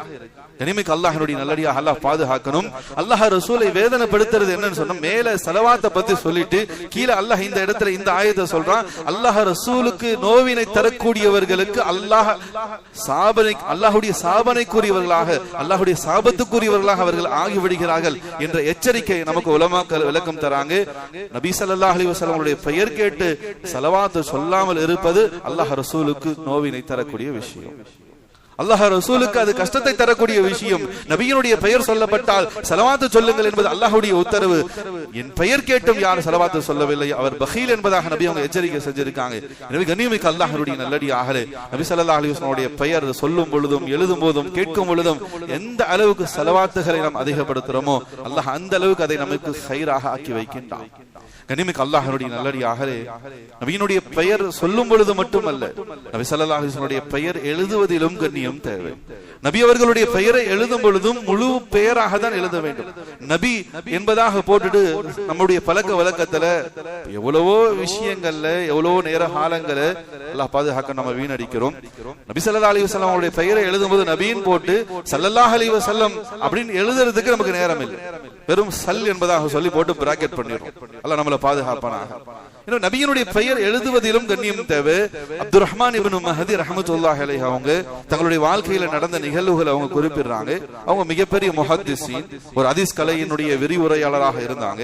கனிமிக்கு அல்லாஹ்வுடைய நல்லடியாக அல்லாஹ் பாதுகாக்கணும். அல்லாஹ் ரசூலை வேதனைப்படுத்துறது என்னன்னு சொன்னா, மேல ஸலவாத்தை பத்தி சொல்லிட்டு கீழே அல்லாஹ் இந்த இடத்துல இந்த ஆயத்தை சொல்றான், அல்லாஹ் ரசூலுக்கு நோவினை தரக்கூடியவர்களுக்கு அல்லாஹ்வுடைய சாபனைக்குரியவர்களாக, அல்லாஹ்வுடைய சாபத்துக்குரியவர்களாக அவர்கள் ஆகிவிடுகிறார்கள் என்ற எச்சரிக்கை நமக்கு உலமாக்கள் விளக்கம் தராங்க. நபி ஸல்லல்லாஹு அலைஹி வஸல்லம் பெயர் கேட்டு ஸலவாத் சொல்லாமல் இருப்பது அல்லாஹ் ரசூலுக்கு நோவினை தரக்கூடிய விஷயம், அல்லாஹ் ரசூலுக்கு அது கஷ்டத்தை தரக்கூடிய விஷயம். நபியினுடைய பெயர் சொல்லப்பட்டால் ஸலவாத் சொல்லுங்கள் என்பது அல்லாஹ்வுடைய உத்தரவு. என் பெயர் கேட்டும் யார் ஸலவாத் சொல்லவில்லை அவர் பகீல் என்பதாக நபி அவங்க எச்சரிக்கை செஞ்சிருக்காங்க. எனவே கண்ணியமிக்க அல்லாஹ்வுடைய நல்லடியார்களே, நபி ஸல்லல்லாஹு அலைஹி வஸல்லம் பெயர் சொல்லும் பொழுதும் எழுதும் போதும் கேட்கும் பொழுதும் எந்த அளவுக்கு ஸலவாத்துகளை நாம் அதிகப்படுத்துறோமோ அல்லாஹ் அந்த அளவுக்கு அதை நமக்கு கைராக ஆக்கி வைக்கின்றான். கண்ணியமிக்க அல்லாஹ்வுடைய நல்லடியார்களே, நபியினுடைய பெயர் சொல்லும் பொழுது மட்டுமல்ல, நபி ஸல்லல்லாஹு அலைஹி வஸல்லம் பெயர் எழுதுவதிலும் கண்ணியம் தேவை. நபி அவர்களுடைய பெயரை எழுதும் பொழுதும் முழு பெயராக தான் எழுத வேண்டும். நபி என்பதாக போட்டுட்டு நம்முடைய பழக்க வழக்கத்துல எவ்வளவோ விஷயங்கள்ல எவ்வளவோ நேர காலங்களை அல்லாஹ் பாதுகாக்க நம்ம வீணடிக்கிறோம். நபி ஸல்லல்லாஹு அலைஹி வஸல்லம் அவருடைய பெயரை எழுதும்போது நபியின் போட்டு ஸல்லல்லாஹு அலைஹி வஸல்லம் அப்படின்னு எழுதுறதுக்கு நமக்கு நேரம் இல்லை. வெறும் சல் என்பதாக சொல்லி போட்டு பிராக்கெட் பண்ணிடுறோம். அல்லாஹ் நம்மளை பாதுகாப்பானாக. நபியினுடைய பெயர் எழுதுவதிலும் கண்ணியம் தேவை. அப்துர் ரஹ்மான் இப்னு மஹதி ரஹ்மத்துல்லாஹி அலைஹி அவங்க தங்களுடைய வாழ்க்கையில நடந்த நிகழ்வுகளை அவங்க குறிப்பிடுறாங்க. அவங்க மிகப்பெரிய முஹத்திஸீன், ஒரு ஹதீஸ் கலையினுடைய விரிவுரையாளராக இருந்தாங்க.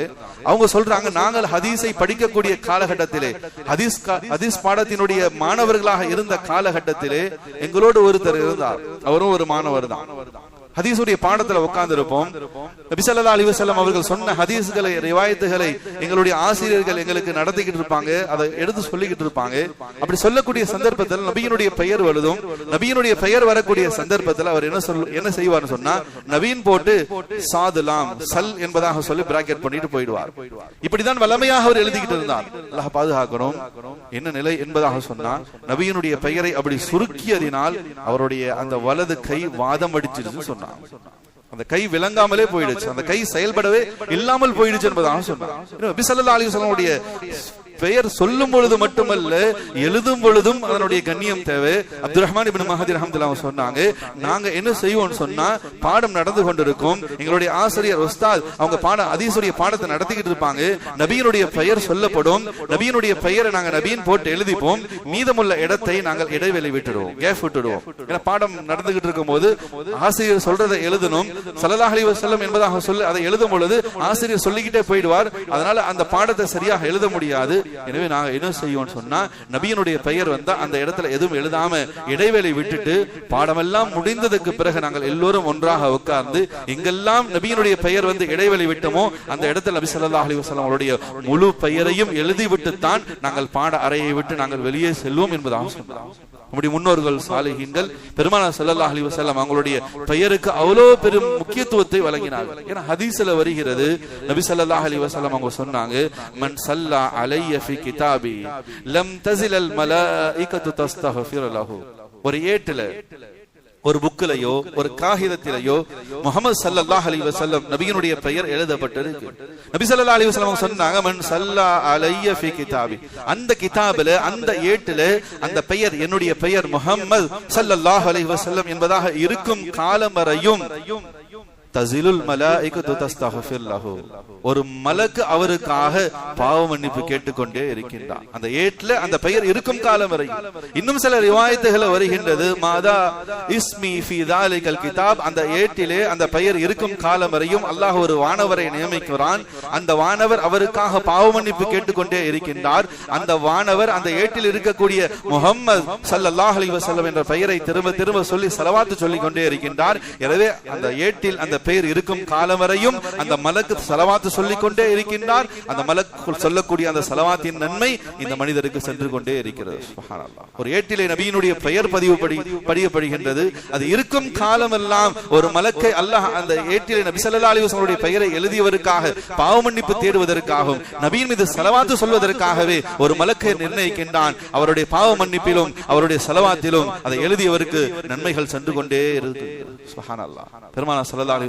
அவங்க சொல்றாங்க, நாங்கள் ஹதீஸை படிக்கக்கூடிய காலகட்டத்திலே, ஹதீஸ் பாடத்தினுடைய மாணவர்களாக இருந்த காலகட்டத்திலே எங்களோடு ஒருத்தர் இருந்தார். அவரும் ஒரு மாணவர் தான். ஹதீஸுடைய பாடத்துல உட்கார்ந்து இருப்போம். நபி ஸல்லல்லாஹு அலைஹி வஸல்லம் அவர்கள் சொன்ன ஹதீஸ்களை, ரிவாயத்துகளை எங்களுடைய ஆசிரியர்கள் எங்களுக்கு நடத்திக்கிட்டு இருப்பாங்க, அதை எடுத்து சொல்லிக்கிட்டு இருப்பாங்க. அப்படி சொல்லக்கூடிய சந்தர்ப்பத்தில் நபியினுடைய பெயர் எழுதும். நபியினுடைய பெயர் வரக்கூடிய சந்தர்ப்பத்தில் அவர் என்ன செய்வார்னு சொன்னா, நபியின் போட்டு சாதுலாம் சல் என்பதாக சொல்லி பிராக்கெட் பண்ணிட்டு போயிடுவார். இப்படிதான் வளமையாக அவர் எழுதிக்கிட்டு இருந்தார். அல்லாஹ் பாதுகாக்கணும். என்ன நிலை என்பதாக சொன்னா, நபியினுடைய பெயரை அப்படி சுருக்கியதினால் அவருடைய அந்த வலது கை வாதம் அடிச்சிருச்சு சொன்னார். அந்த கை விளங்காமலே போயிடுச்சு, அந்த கை செயல்படவே இல்லாமல் போயிடுச்சு என்பதாக சொன்னார். நபி ஸல்லல்லாஹு அலைஹி வஸல்லம் பெயர் சொல்லும் பொழுது மட்டுமல்ல, எழுதும் பொழுதும் அதனுடைய கண்ணியம் தேவை. அப்துர் ரஹ்மான் இப்னு மஹதி ரஹ்மத்துல்லாஹி சொன்னாங்க, நாங்க என்ன செய்வோம் சொன்னா, பாடம் நடந்து கொண்டிருக்கும், எங்களுடைய ஆசிரியர் உஸ்தாத் அவங்க ஹதீஸுடைய பாடத்தை நடத்திக்கிட்டு இருப்பாங்க. நபியினுடைய பெயர் சொல்லப்படும். நபியினுடைய பெயரை நாங்க நபியின் போட்டு எழுதிப்போம். மீதமுள்ள இடத்தை நாங்கள் இடைவெளி விட்டுடுவோம், கேப் விட்டுடுவோம். ஏன்னா பாடம் நடந்துகிட்டு இருக்கும் போது ஆசிரியர் சொல்றதை எழுதணும். ஸல்லல்லாஹு அலைஹி வஸல்லம் என்பதாக சொல்லி அதை எழுதும் பொழுது ஆசிரியர் சொல்லிக்கிட்டே போயிடுவார். அதனால அந்த பாடத்தை சரியாக எழுத முடியாது. எனவே நாங்க என்ன செய்வோம் சொன்னா, நபியினுடைய பெயர் வந்தா அந்த இடத்துல எதுவும் எழுதாம இடைவெளி விட்டுட்டு பாடமெல்லாம் முடிந்ததுக்கு பிறகு நாங்கள் எல்லோரும் ஒன்றாக உட்கார்ந்து எங்கெல்லாம் நபியினுடைய பெயர் வந்து இடைவெளி விட்டோமோ அந்த இடத்துல நபி ஸல்லல்லாஹு அலைஹி வஸல்லம் அவருடைய முழு பெயரையும் எழுதிவிட்டு தான் நாங்கள் பாட அறையை விட்டு நாங்கள் வெளியே செல்வோம் என்பதாக சொன்னார். நம்முடைய முன்னோர்கள் சாலிஹீன்கள் பெருமானார் ஸல்லல்லாஹு அலைஹி வஸல்லம் அவங்களுடைய பெயருக்கு அவ்வளவு பெரும் முக்கியத்துவத்தை வழங்கினார்கள். ஏன்னா ஹதீஸ்ல வருகிறது, நபி ஸல்லல்லாஹு அலைஹி வஸல்லம் அவங்க சொன்னாங்க, மன் ஸல்லா அலைய ஃபீ கிதாபி லம் தஸிலல் மலாயிகத்து தஸ்தக்ஃபிர் லஹு. ஒரு ஏட்டுல, ஒரு புக்கிலையோ ஒரு காகிதத்திலேயோ முஹம்மது ஸல்லல்லாஹு அலைஹி வஸல்லம் நபியினுடைய பெயர் எழுதப்பட்டிருக்கு. நபி ஸல்லல்லாஹு அலைஹி வஸல்லம் சொன்னாங்க, மன் ஸல்லா அலைய ஃபீ கிதாபி, அந்த கிதாபில அந்த ஏட்டில அந்த பெயர், என்னுடைய பெயர் முஹம்மது ஸல்லல்லாஹு அலைஹி வஸல்லம் என்பதாக இருக்கும் காலம் வரையும் தஸிலுல் மலாயிகத்து தஸ்தக்ஃபிர் லஹு, ஒரு மலக்கு அவருக்காக பாவ மன்னிப்பு கேட்டுக்கொண்டே இருக்கின்றார். அந்த ஏட்ல அந்த பெயர் இருக்கும் காலம் வரை. இன்னும் சில ரிவாயத்துகள் வருகின்றது, மாதா இஸ்மி ஃபீ தாலிகல் கிதாப், அந்த ஏட்டிலே அந்த பெயர் இருக்கும் காலம் வரையும் அல்லாஹ் ஒரு வானவரை நியமிக்கிறான். அந்த வானவர் அவருக்காக பாவ மன்னிப்பு கேட்டுக்கொண்டே இருக்கின்றார். அந்த வானவர் அந்த ஏட்டில் இருக்கக்கூடிய முஹம்மது ஸல்லல்லாஹு அலைஹி வஸல்லம் என்ற பெயரை திரும்ப திரும்ப சொல்லி ஸலவாத் சொல்லிக் கொண்டே இருக்கின்றார். எனவே அந்த ஏட்டில் அந்த பெயர் இருக்கும் காலம் வரையும் அந்த மலக்கு ஸலவாத் சொல்லிக் கொண்டே இருக்கின்றார். அந்த மலக்கு சொல்லக்கூடிய அந்த ஸலவாத்தின் நன்மை இந்த மனிதருக்கு சென்று கொண்டே இருக்கிறது. சுப்ஹானல்லாஹ். ஒரு ஏட்டிலே நபியினுடைய பெயர் பதிவு படிக்கப்படுகின்றது. அது இருக்கும் காலமெல்லாம் ஒரு மலக்கை அல்லாஹ் அந்த ஏட்டிலே நபி ஸல்லல்லாஹு அலைஹி வஸல்லம் பெயரை எழுதியவருக்காக பாவ மன்னிப்பு தேடுவதற்காகவும் நபியின் மீது ஸலவாத் சொல்வதற்காகவே ஒரு மலக்கை நிர்ணயிக்கின்றான். அவருடைய பாவ மன்னிப்பிலும் அவருடைய ஸலவாத்திலும் அதை எழுதியவருக்கு நன்மைகள் சென்று கொண்டே இருக்கிறது. சுப்ஹானல்லாஹ். பெருமானார் ஸல்லல்லாஹு அலைஹி வஸல்லம்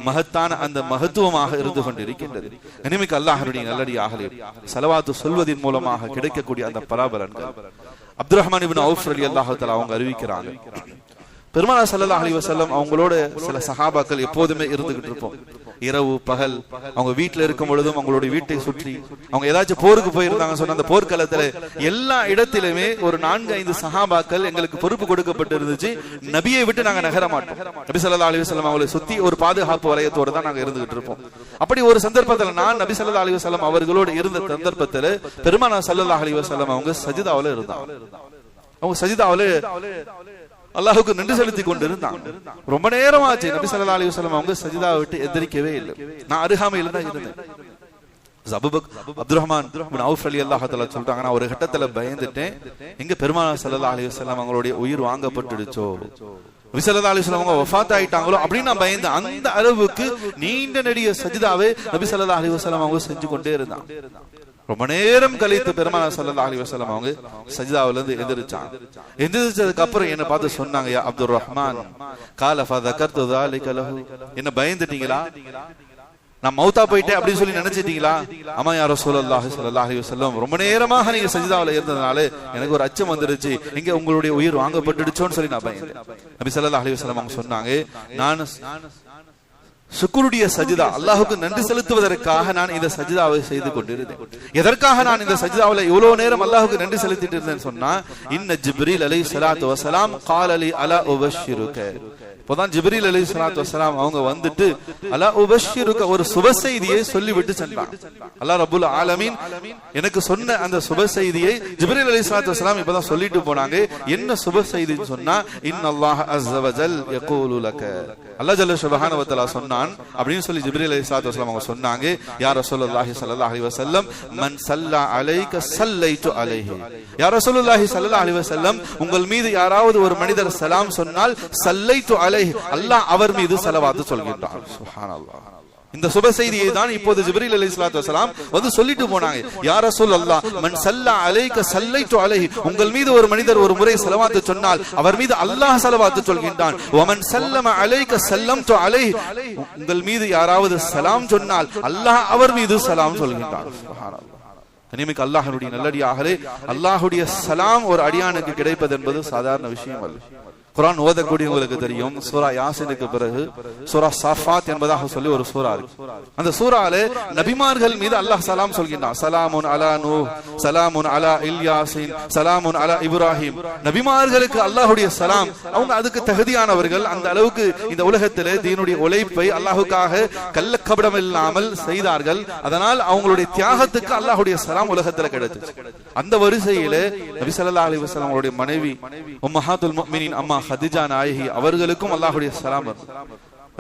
மகத்தான அந்த மகத்துவமாக இருந்து கொண்டிருக்கின்றது. கனிமிக்க அல்லாஹ்வுடைய நல்லடியார்களே, ஸலவாத் சொல்வதின் மூலமாக கிடைக்கக்கூடிய அந்த பலாபலன்கள் அப்துர் ரஹ்மான் இப்னு அவுஃப் ரலியல்லாஹு தஆலா அவங்க அறிவிக்கிறாங்க. பெருமானார் ஸல்லல்லாஹு அலைஹி வஸல்லம் அவங்களோட சில சஹாபாக்கள் எப்போதுமே இருந்துகிட்டு இருப்போம். இரவு பகல் அவங்க வீட்டுல இருக்கும் பொழுதும் அவங்களுடைய வீட்டை சுற்றி அவங்க ஏதாச்சும் போருக்கு போயிருந்தாங்க சொன்ன அந்த போர்க்களத்துல எல்லா இடத்திலுமே ஒரு 4-5 சஹாபாக்கள் எங்களுக்கு பொறுப்பு கொடுக்கப்பட்டு இருந்துச்சு. நபியை விட்டு நாங்க நகர மாட்டோம். நபி ஸல்லல்லாஹு அலைஹி வஸல்லம் அவங்களை சுத்தி ஒரு பாதுகாப்பு வலயத்தோட தான் நாங்க இருந்துகிட்டு இருப்போம். அப்படி ஒரு சந்தர்ப்பத்துல நான் நபி ஸல்லல்லாஹு அலைஹி வஸல்லம் அவர்களோடு இருந்த சந்தர்ப்பத்துல பெருமானார் ஸல்லல்லாஹு அலைஹி வஸல்லம் அவங்க சஜிதாவுல இருந்தாங்க. அவங்க சஜிதாவுல அல்லாஹ்வுக்கு நன்றி செலுத்திக் கொண்டிருந்தாங்க. ரொம்ப நேரமாச்சு. நபி ஸல்லல்லாஹு அலைஹி வஸல்லம் அவங்க சஜிதாவை விட்டு எந்திரிக்கவே இல்லை. நான் அருகாமையில தான் இருந்தேன். அப்துர் ரஹ்மான் இப்னு அவுஃப் ரலியல்லாஹு தஆலா சொல்றாங்க, நான் ஒரு கட்டத்துல பயந்துட்டேன், எங்க பெருமானார் ஸல்லல்லாஹு அலைஹி வஸல்லம் அவங்களுடைய உயிர் வாங்கப்பட்டுடுச்சோ, நபி ஸல்லல்லாஹு அலைஹி வஸல்லம் அவங்க வஃபாத் ஆயிட்டாங்களோ அப்படின்னு நான் பயந்தேன். அந்த அளவுக்கு நீண்ட நெடிய சஜிதாவை நபி ஸல்லல்லாஹு அலைஹி வஸல்லம் அவங்க செஞ்சு கொண்டே இருந்தாங்க. ரொம்ப நேரம் கழித்து பெருமானார் ஸல்லல்லாஹு அலைஹி வஸல்லம் அவங்க சஜிதாவுல இருந்து எந்திரிச்சாங்க. எந்திரிச்சதுக்கு அப்புறம் என்ன பார்த்து சொன்னாங்க, யா அப்துர் ரஹ்மான் கால ஃபதகர்து ذلك லஹு, என்ன பயந்துட்டீங்களா, நான் மௌத்தா போயிட்டேன் அப்படின்னு சொல்லி நினைச்சிட்டீங்களா? ஆமா யா ரசூலுல்லாஹி ஸல்லல்லாஹு அலைஹி வஸல்லம், ரொம்ப நேரமாக நீங்க சஜிதாவுல இருந்ததனால எனக்கு ஒரு அச்சம் வந்துருச்சு, எங்க உங்களுடைய உயிர் வாங்கப்பட்டுடுச்சோன்னு சொல்லி நான் பயந்தேன். நபி ஸல்லல்லாஹு அலைஹி வஸல்லம் அவங்க சொன்னாங்க, நான் சுக்ருடைய சஜிதா, அல்லாஹ்வுக்கு நன்றி செலுத்துவதற்காக நான் இந்த சஜிதாவை செய்து கொண்டிருந்தேன். எதற்காக நான் இந்த சஜிதாவுல இவ்வளவு நேரம் அல்லாஹ்வுக்கு நன்றி செலுத்திட்டு இருந்தேன்னு சொன்னா, இன்ன ஜிப்ரீல் அலைஹிஸ்ஸலாத்து வஸலாம் قال لي الا ابشرك, இப்போதான் ஜிப்ரீல் அலைஹிஸ்ஸலாத்து வஸலாம் அவங்க வந்துட்டு அலா உபஷ்ஷிருக ஒரு சுப செய்தியை சொல்லிவிட்டு சென்றாங்க. அல்லாஹ் ரப்புல் ஆலமீன் எனக்கு சொன்ன அந்த சுப செய்தியை ஜிப்ரீல் அலைஹிஸ்ஸலாத்து வஸலாம் இப்போதான் சொல்லிட்டு போனாங்க. என்ன சுப செய்தின்னு சொன்னா, இன்னல்லாஹ் அஸ்ஸ வஜல் யகூலு லக, அல்லாஹ் ஜல்ல சுப்ஹானஹு வ தஆலா சொன்னான் அப்படின்னு சொல்லி ஜிப்ரீல் அலைஹிஸ்ஸலாத்து வஸலாம் அவங்க சொன்னாங்க, யா ரசூலுல்லாஹி ஸல்லல்லாஹு அலைஹி வஸல்லம் மன் ஸல்லா அலைக ஸல்லைது அலைஹி, யா ரசூலுல்லாஹி ஸல்லல்லாஹு அலைஹி வஸல்லம் உங்கள் மீது யாராவது ஒரு மனிதர் சலாம் சொன்னால் ஸல்லைது அலைஹி, அல்லாஹ் அவர் மீது ஸலவாத் சொல்கின்றார். சுப்ஹானல்லாஹ். இந்த சுப செய்தியை தான் இப்போது ஜிப்ரீல் அலைஹிஸ்ஸலாத்து வஸலாம் வந்து சொல்லிட்டு போனாங்க. யா ரசூலல்லாஹ் மன் ஸல்லா அலைக ஸல்லைது அலைஹி, உங்கள் மீது ஒரு மனிதர் ஒரு முறை ஸலவாத் சொன்னால் அவர் மீது அல்லாஹ் ஸலவாத் சொல்கின்றான். வ மன் ஸல்லம அலைக ஸல்லம்து அலைஹி, உங்கள் மீது யாராவது சலாம் சொன்னால் அல்லாஹ் அவர் மீது சலாம் சொல்கின்றான். சுப்ஹானல்லாஹ். கனிமிக்க அல்லாஹ்வுடைய நல்லடியார்களே, அல்லாஹ்வுடைய சலாம் ஒரு அடியானுக்கு கிடைப்பது என்பது சாதாரண விஷயம் அல்ல. குர்ஆன் ஓதக்கூடியவங்களுக்கு தெரியும், சூரா யாசினுக்கு பிறகு சூரா சாஃபாத் என்பதாக சொல்லி ஒரு சூரா இருக்கு. அந்த சூரால நபிமார்கள் மீது அல்லாஹ் சலாம் சொல்கின்றான். சலாமுன் அலா நூஹ், சலாமுன் அலா இல்யாசின், சலாமுன் அலா இப்ராஹிம். நபிமார்களுக்கு அல்லாஹ்வுடைய சலாம், அவங்க அதுக்கு தகுதியானவர்கள். அந்த அளவுக்கு இந்த உலகத்திலே தீனுடைய உழைப்பை அல்லாஹ்வுக்காக கள்ளக்கபடம் இல்லாமல் செய்தார்கள். அதனால் அவங்களுடைய தியாகத்துக்கு அல்லாஹ்வுடைய சலாம் உலகத்தில் கிடைத்துச்சு. அந்த வரிசையிலே நபி ஸல்லல்லாஹு அலைஹி வஸல்லம் அவருடைய மனைவி உம்மஹாத்துல் முஃமினீன் அம்மா ஹதீஜா நாயகி அவர்களுக்கும் அல்லாஹ்வுடைய சலாம்.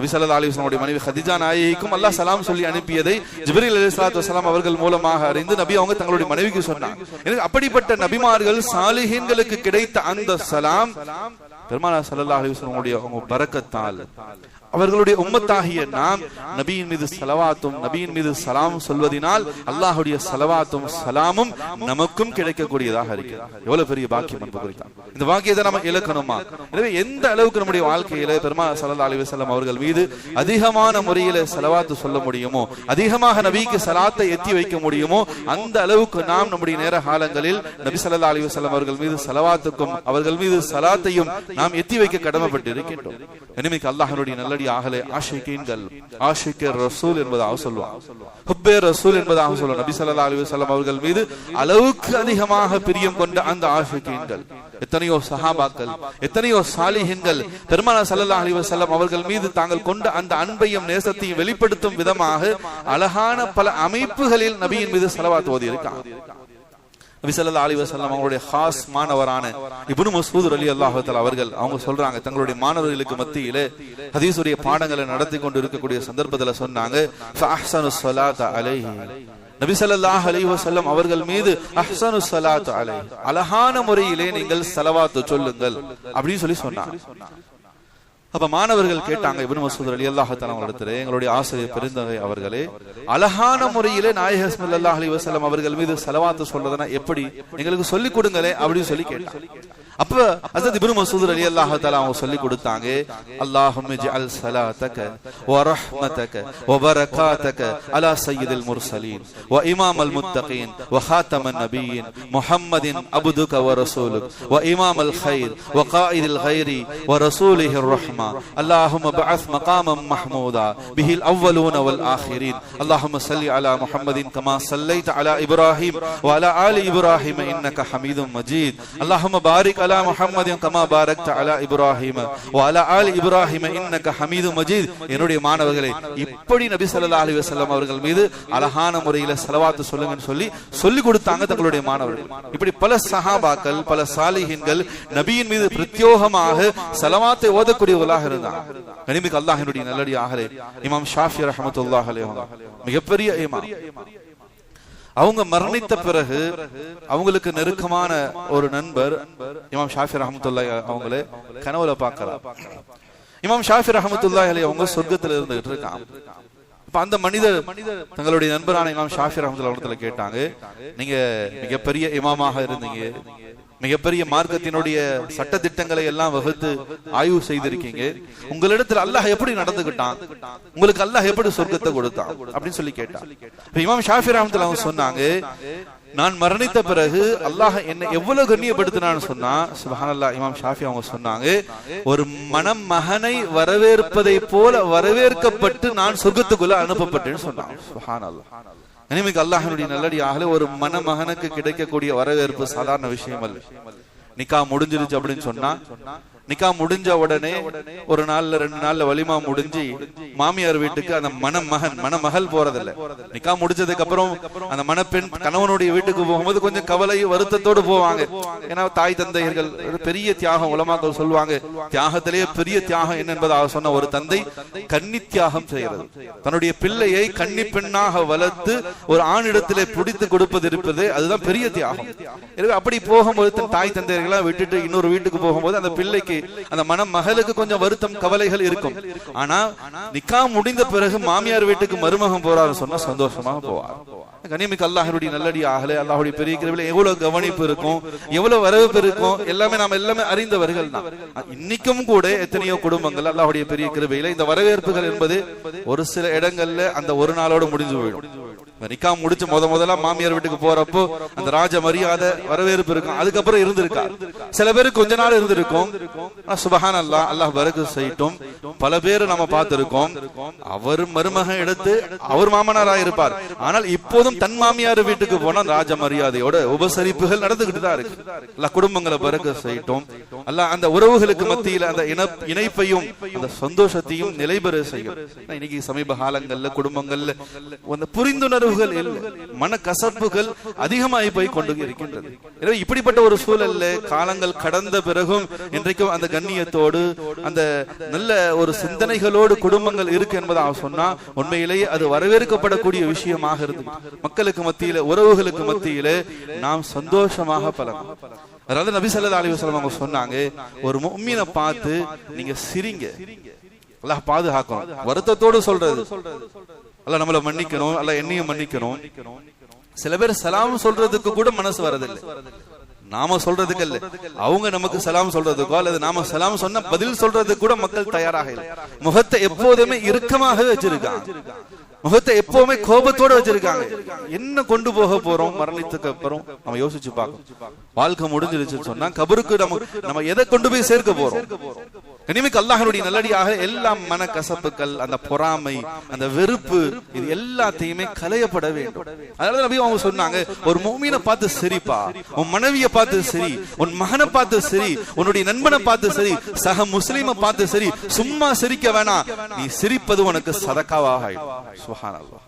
நபி ஸல்லல்லாஹு அலைஹி வஸல்லம் மனைவி கதீஜா நாயகிக்கும் அல்லாஹ் சலாம் சொல்லி அனுப்பியதை ஜிப்ரீல் அலைஹிஸ்ஸலாத்து வஸலாம் அவர்கள் மூலமாக அறிந்து நபி அவங்க தங்களுடைய மனைவிக்கு சொன்னாங்க. அப்படிப்பட்ட நபிமார்கள் சாலிஹீன்களுக்கு கிடைத்த அந்த சலாம் பெருமானார் ஸல்லல்லாஹு அலைஹி வஸல்லம் பரக்கத்தால் அவர்களுடைய உம்மத்தாகிய நாம் நபியின் மீது ஸலவாத்தும் நபியின் மீது சலாம் சொல்வதினால் அல்லாஹ்வுடைய ஸலவாத்தும் சலாமும் நமக்கும் கிடைக்கக்கூடியதாக இருக்கிறது. எவ்வளவு பெரிய பாக்கியம் என்பது குறித்தான். இந்த பாக்கியத்தை நம்ம இழக்கணுமா? எனவே எந்த அளவுக்கு நம்முடைய வாழ்க்கையில பெருமானார் ஸல்லல்லாஹு அலைஹி வஸல்லம் அவர்கள் மீது அதிகமான முறையில ஸலவாத்து சொல்ல முடியுமோ, அதிகமாக நபிக்கு ஸலாத்தை எத்தி வைக்க முடியுமோ, அந்த அளவுக்கு நாம் நம்முடைய நேர காலங்களில் நபி ஸல்லல்லாஹு அலைஹி வஸல்லம் அவர்கள் மீது ஸலவாத்துக்கும் அவர்கள் மீது ஸலாத்தையும் நாம் எத்தி வைக்க கடமைப்பட்டு இருக்கின்றோம். இனிமேல் அல்லாஹ்வுடைய நல்ல ஆகலே ஆஷிகீன்கள் ஆஷிகே ரசூல் என்பதாக சொல்வார், ஹுப்பே ரசூல் என்பதாக சொல்வார். நபி ஸல்லல்லாஹு அலைஹி வஸல்லம் அவர்கள் மீது அளவுக்கு அதிகமாக பிரியம் கொண்ட அந்த ஆஷிகீன்கள் எத்தனையோ சஹாபாக்கள், எத்தனையோ சாலிஹீன்கள் பெருமானார் ஸல்லல்லாஹு அலைஹி வஸல்லம் அவர்கள் மீது தாங்கள் கொண்ட அந்த அன்பையும் நேசத்தையும் வெளிப்படுத்தும் விதமாக அழகான பல அமைப்புகளில் நபியின் மீது ஸலவாத் ஓதி இருக்காங்க. நபி ஸல்லல்லாஹு அலைஹி வஸல்லம் அவங்களுடைய காஸ் மாணவரான இப்னு மஸ்ஊத் ரலியல்லாஹு தஆலா அவர்கள் அவங்க சொல்றாங்க, தங்களுடைய மாணவர்களுக்கு மத்தியிலே ஹதீஸுடைய பாடங்களை நடத்தி கொண்டு இருக்கக்கூடிய சந்தர்ப்பத்தில் சொன்னாங்க, ஃபஅஹ்ஸனு ஸலாத அலைஹி, நபி ஸல்லல்லாஹு அலைஹி வஸல்லம் அவர்கள் மீது அஹ்ஸனு ஸலாத அலைஹி, அழகான முறையிலே நீங்கள் ஸலவாத் சொல்லுங்கள் அப்படின்னு சொல்லி சொன்னாங்க. அப்ப மாணவர்கள் கேட்டாங்க இப்னு மஸ்ஊத் ரலியல்லாஹு தஆலா அவர்களிடத்திலே, எங்களுடைய ஆசிரியர் பெருந்தகை அவர்களே, அழகான முறையிலே நாயகம் ஸல்லல்லாஹு அலைஹி வஸல்லம் அவர்கள் மீது ஸலவாத் சொல்றதுனா எப்படி, எங்களுக்கு சொல்லி கொடுங்களே அப்படின்னு சொல்லி கேட்டாங்க. அப்ப ஹஜ்ரத் இப்னு மஸ்ஊத் ரலியல்லாஹு தஆலா அவங்க சொல்லி கொடுத்தாங்க, அல்லாஹும்ம ஜஅல் ஸலாத்தக வ ரஹ்மதக வ பரகாத்தக அலா சய்யிதில் முர்ஸலீன் வ இமாமல் முத்தகீன் வ ஹாத்தமன் நபிய்யீன் முஹம்மதின் அப்துக வ ரசூலுக வ இமாமல் கைர் வ காயிதில் கைரி வ ரசூலிஹிர் ரஹ்மா அல்லாஹும்ம பஅஸ் மகாமம் மஹ்மூதா பிஹில் அவ்வலூன வல் ஆகிரீன் அல்லாஹும்ம ஸல்லி அலா முஹம்மதின் கமா ஸல்லைத அலா இப்ராஹீம் வ அலா ஆலி இப்ராஹீம் இன்னக ஹமீதும் மஜீத் அல்லாஹும்ம பாரிக் அலா முஹம்மதின் கமா பாரக்த அலா இப்ராஹீம் வ அலா ஆலி இப்ராஹீம் இன்னக ஹமீதும் மஜீத். என்னுடைய மாணவர்களே, இப்படி நபி ஸல்லல்லாஹு அலைஹி வஸல்லம் அவர்கள் மீது அழகான முறையில் ஸலவாத் சொல்லுங்கன்னு சொல்லி கொடுத்தாங்க தங்களுடைய மாணவர்கள். இப்படி பல சஹாபாக்கள், பல சாலிஹீன்கள் நபியின் மீது பிரத்யோகமாக ஸலவாத்தை ஓதக்கூடியவர்களாக இருந்தாங்க. கனிமிக்க அல்லாஹ்வினுடைய நல்லடியார்களே, இமாம் ஷாஃபி ரஹ்மத்துல்லாஹி அலைஹி மிகப்பெரிய இமாம். அவங்க மரணித்த பிறகு அவங்களுக்கு நெருக்கமான ஒரு நண்பர் இமாம் ஷாஃபி ரஹ்மத்துல்லாஹி அவங்களே கனவுல பார்க்கிறார். இமாம் ஷாஃபி ரஹ்மத்துல்லாஹி அலைஹி அவங்க சொர்க்கத்துல இருந்துகிட்டு இருக்காங்க. அப்ப அந்த மனிதர் தங்களுடைய நண்பரான இமாம் ஷாஃபி ரஹ்மத்துல்லாஹி அவங்கள கேட்டாங்க, நீங்க மிகப்பெரிய இமாமாக இருந்தீங்க, மிகப்பெரிய மார்க்கத்தினுடைய சட்ட திட்டங்களை எல்லாம் வகுத்து ஆய்வு செய்திருக்கீங்க, உங்களிடத்தில் அல்லாஹ் எப்படி நடந்துகிட்டான், உங்களுக்கு அல்லாஹ் எப்படி சொர்க்கத்தை கொடுத்தான் அப்படின்னு சொல்லி கேட்டான். இமாம் ஷாஃபி ரஹ்மத்துல்லாஹி அவங்க சொன்னாங்க, நான் மரணித்த பிறகு அல்லாஹ் என்னை எவ்வளவு கண்ணியப்படுத்தினான்னு சொன்னா, சுப்ஹானல்லாஹ், இமாம் ஷாஃபி அவங்க சொன்னாங்க, ஒரு மணமகனை வரவேற்பதை போல வரவேற்கப்பட்டு நான் சொர்க்கத்துக்குள்ள அனுப்பப்பட்டேன்னு சொன்னாங்க. சுப்ஹானல்லாஹ். இனிமேல் அல்லாஹ்வுடைய நல்லடியார்களே, ஒரு மணமகனுக்கு கிடைக்கக்கூடிய வரவேற்பு சாதாரண விஷயம் அல்ல. நிக்கா முடிஞ்சிருச்சு அப்படின்னு சொன்னா, நிக்கா முடிஞ்ச உடனே ஒரு நாள்ல 2 நாள்ல வலிமா முடிஞ்சு மாமியார் வீட்டுக்கு அந்த மணமகள் போறதில்லை. நிக்கா முடிஞ்சதுக்கு அப்புறம் அந்த மணப்பெண் கணவனுடைய வீட்டுக்கு போகும்போது கொஞ்சம் கவலை வருத்தத்தோடு போவாங்க. ஏன்னா தாய் தந்தையர்கள் பெரிய தியாகம், உலமாக்கள் சொல்லுவாங்க, தியாகத்திலேயே பெரிய தியாகம் என்ன என்பதாக சொன்ன ஒரு தந்தை கன்னி தியாகம் செய்கிறது. தன்னுடைய பிள்ளையை கன்னி பெண்ணாக வளர்த்து ஒரு ஆணிடத்திலே பிடித்து கொடுப்பது இருப்பது, அதுதான் பெரிய தியாகம். எனவே அப்படி போகும்போது தன் தாய் தந்தையர்களா விட்டுட்டு இன்னொரு வீட்டுக்கு போகும்போது அந்த பிள்ளைக்கு, அந்த மணமகளுக்கு கொஞ்சம் வருத்தம், கவலைகள் இருக்கும். ஆனா நிக்கா முடிந்த பிறகு மாமியார் வீட்டுக்கு மருமகன் போறாரு சொன்னா சந்தோஷமாக போவார். கனிமிக்க அல்லாஹ்வுடைய நல்லடியார்களே, அல்லாஹ்வுடைய பெரிய கிருபையில எவ்வளவு கவனிப்பு இருக்கும், எவ்வளவு வரவேற்பு இருக்கும், எல்லாமே அறிந்தவர்கள் தான். இன்னைக்கும் கூட எத்தனையோ குடும்பங்கள் அல்லாஹ்வுடைய பெரிய கிருபையில இந்த வரவேற்புகள் என்பது ஒரு சில இடங்கள்ல அந்த ஒரு நாளோடு முடிஞ்சு போயிடும். நிக்கா முடிச்சு முதல்ல மாமியார் வீட்டுக்கு போறப்போ அந்த ராஜ மரியாதை வரவேற்பு இருக்கும், அதுக்கப்புறம் இருந்திருக்கா. சில பேருக்கு கொஞ்ச நாள் இருந்திருக்கும். சுப்ஹானல்லாஹ், அல்லாஹ் பரக்கத் செய்யட்டும், பல பேர் நம்ம பார்த்திருக்கோம், அவர் மருமகன் எடுத்து அவர் மாமனாராக இருப்பார், ஆனால் இப்போதும் தன் மாமியார் வீட்டுக்கு போனா ராஜ மரியாதையோட உபசரிப்புகள் நடந்துகிட்டு தான் இருக்கு. அல்லாஹ் குடும்பங்களை பரக்கத் செய்யட்டும், அல்லாஹ் அந்த உறவுகளுக்கு மத்தியில் அந்த இணைப்பையும் அந்த சந்தோஷத்தையும் நிலைபெற செய்யும். இன்னைக்கு சமீப காலங்கள்ல குடும்பங்கள்ல புரிந்துணர்வு உள்ளுணர்வுகள் இல்லை, மனக்கசப்புகள் அதிகமாகி போய் கொண்டு இருக்கின்றது. எனவே இப்படிப்பட்ட ஒரு சூழல்ல காலங்கள் கடந்த பிறகும் இன்றைக்கும் அந்த கண்ணியத்தோடு அந்த நல்ல ஒரு சிந்தனைகளோடு குடும்பங்கள் இருக்கு என்பதாக சொன்னா உண்மையிலேயே அது வரவேற்கப்படக்கூடிய விஷயமாக இருந்து மக்களுக்கு மத்தியில உறவுகளுக்கு மத்தியில நாம் சந்தோஷமாக பழகும். அதாவது நபி ஸல்லல்லாஹு அலைஹி வஸல்லம் அவங்க சொன்னாங்க, ஒரு முஃமினை பார்த்து நீங்க சிரிங்க, அல்லாஹ் பாதுகாக்கணும். வருத்தத்தோடு சொல்றது, அல்லாஹ் நம்மளை மன்னிக்கணும், அல்லாஹ் என்னையும் மன்னிக்கணும். சில பேர் சலாம் சொல்றதுக்கு கூட மனசு வரதில்லை, நாம சொல்றதுக்கு இல்ல, அவங்க நமக்கு சலாம் சொல்றதுக்கோ அல்லது நாம சலாம் சொன்ன பதில் சொல்றதுக்கு கூட மக்கள் தயாராக இல்லை. முகத்தை எப்போதுமே இறுக்கமாக வச்சிருக்காங்க, முகத்தை எப்பவுமே கோபத்தோட வச்சிருக்காங்க. என்ன கொண்டு போக போறோம் மரணத்துக்கு அப்புறம்? நம்ம யோசிச்சு பார்க்கணும். வாழ்க்கை முடிஞ்சிருச்சு சொன்னா கபருக்கு நம்ம எதை கொண்டு போய் சேர்க்க போறோம்? இனிமேல் அல்லாஹ்வுடைய நல்லடியாக எல்லா மனக்கசப்புகள், அந்த பொறாமை, அந்த வெறுப்பு, இது எல்லாத்தையுமே களையப்பட வேண்டும். அதனால நபி அவங்க சொன்னாங்க, ஒரு முஃமினை பார்த்து சிரிப்பா, உன் மனைவியை பார்த்து சிரி, உன் மகனை பார்த்து சிரி, உன்னுடைய நண்பனை பார்த்து சிரி, சக முஸ்லிமை பார்த்து சிரி. சும்மா சிரிக்க வேணாம், நீ சிரிப்பது உனக்கு சதகாவாக ஆயிடும். சுப்ஹானல்லாஹ்.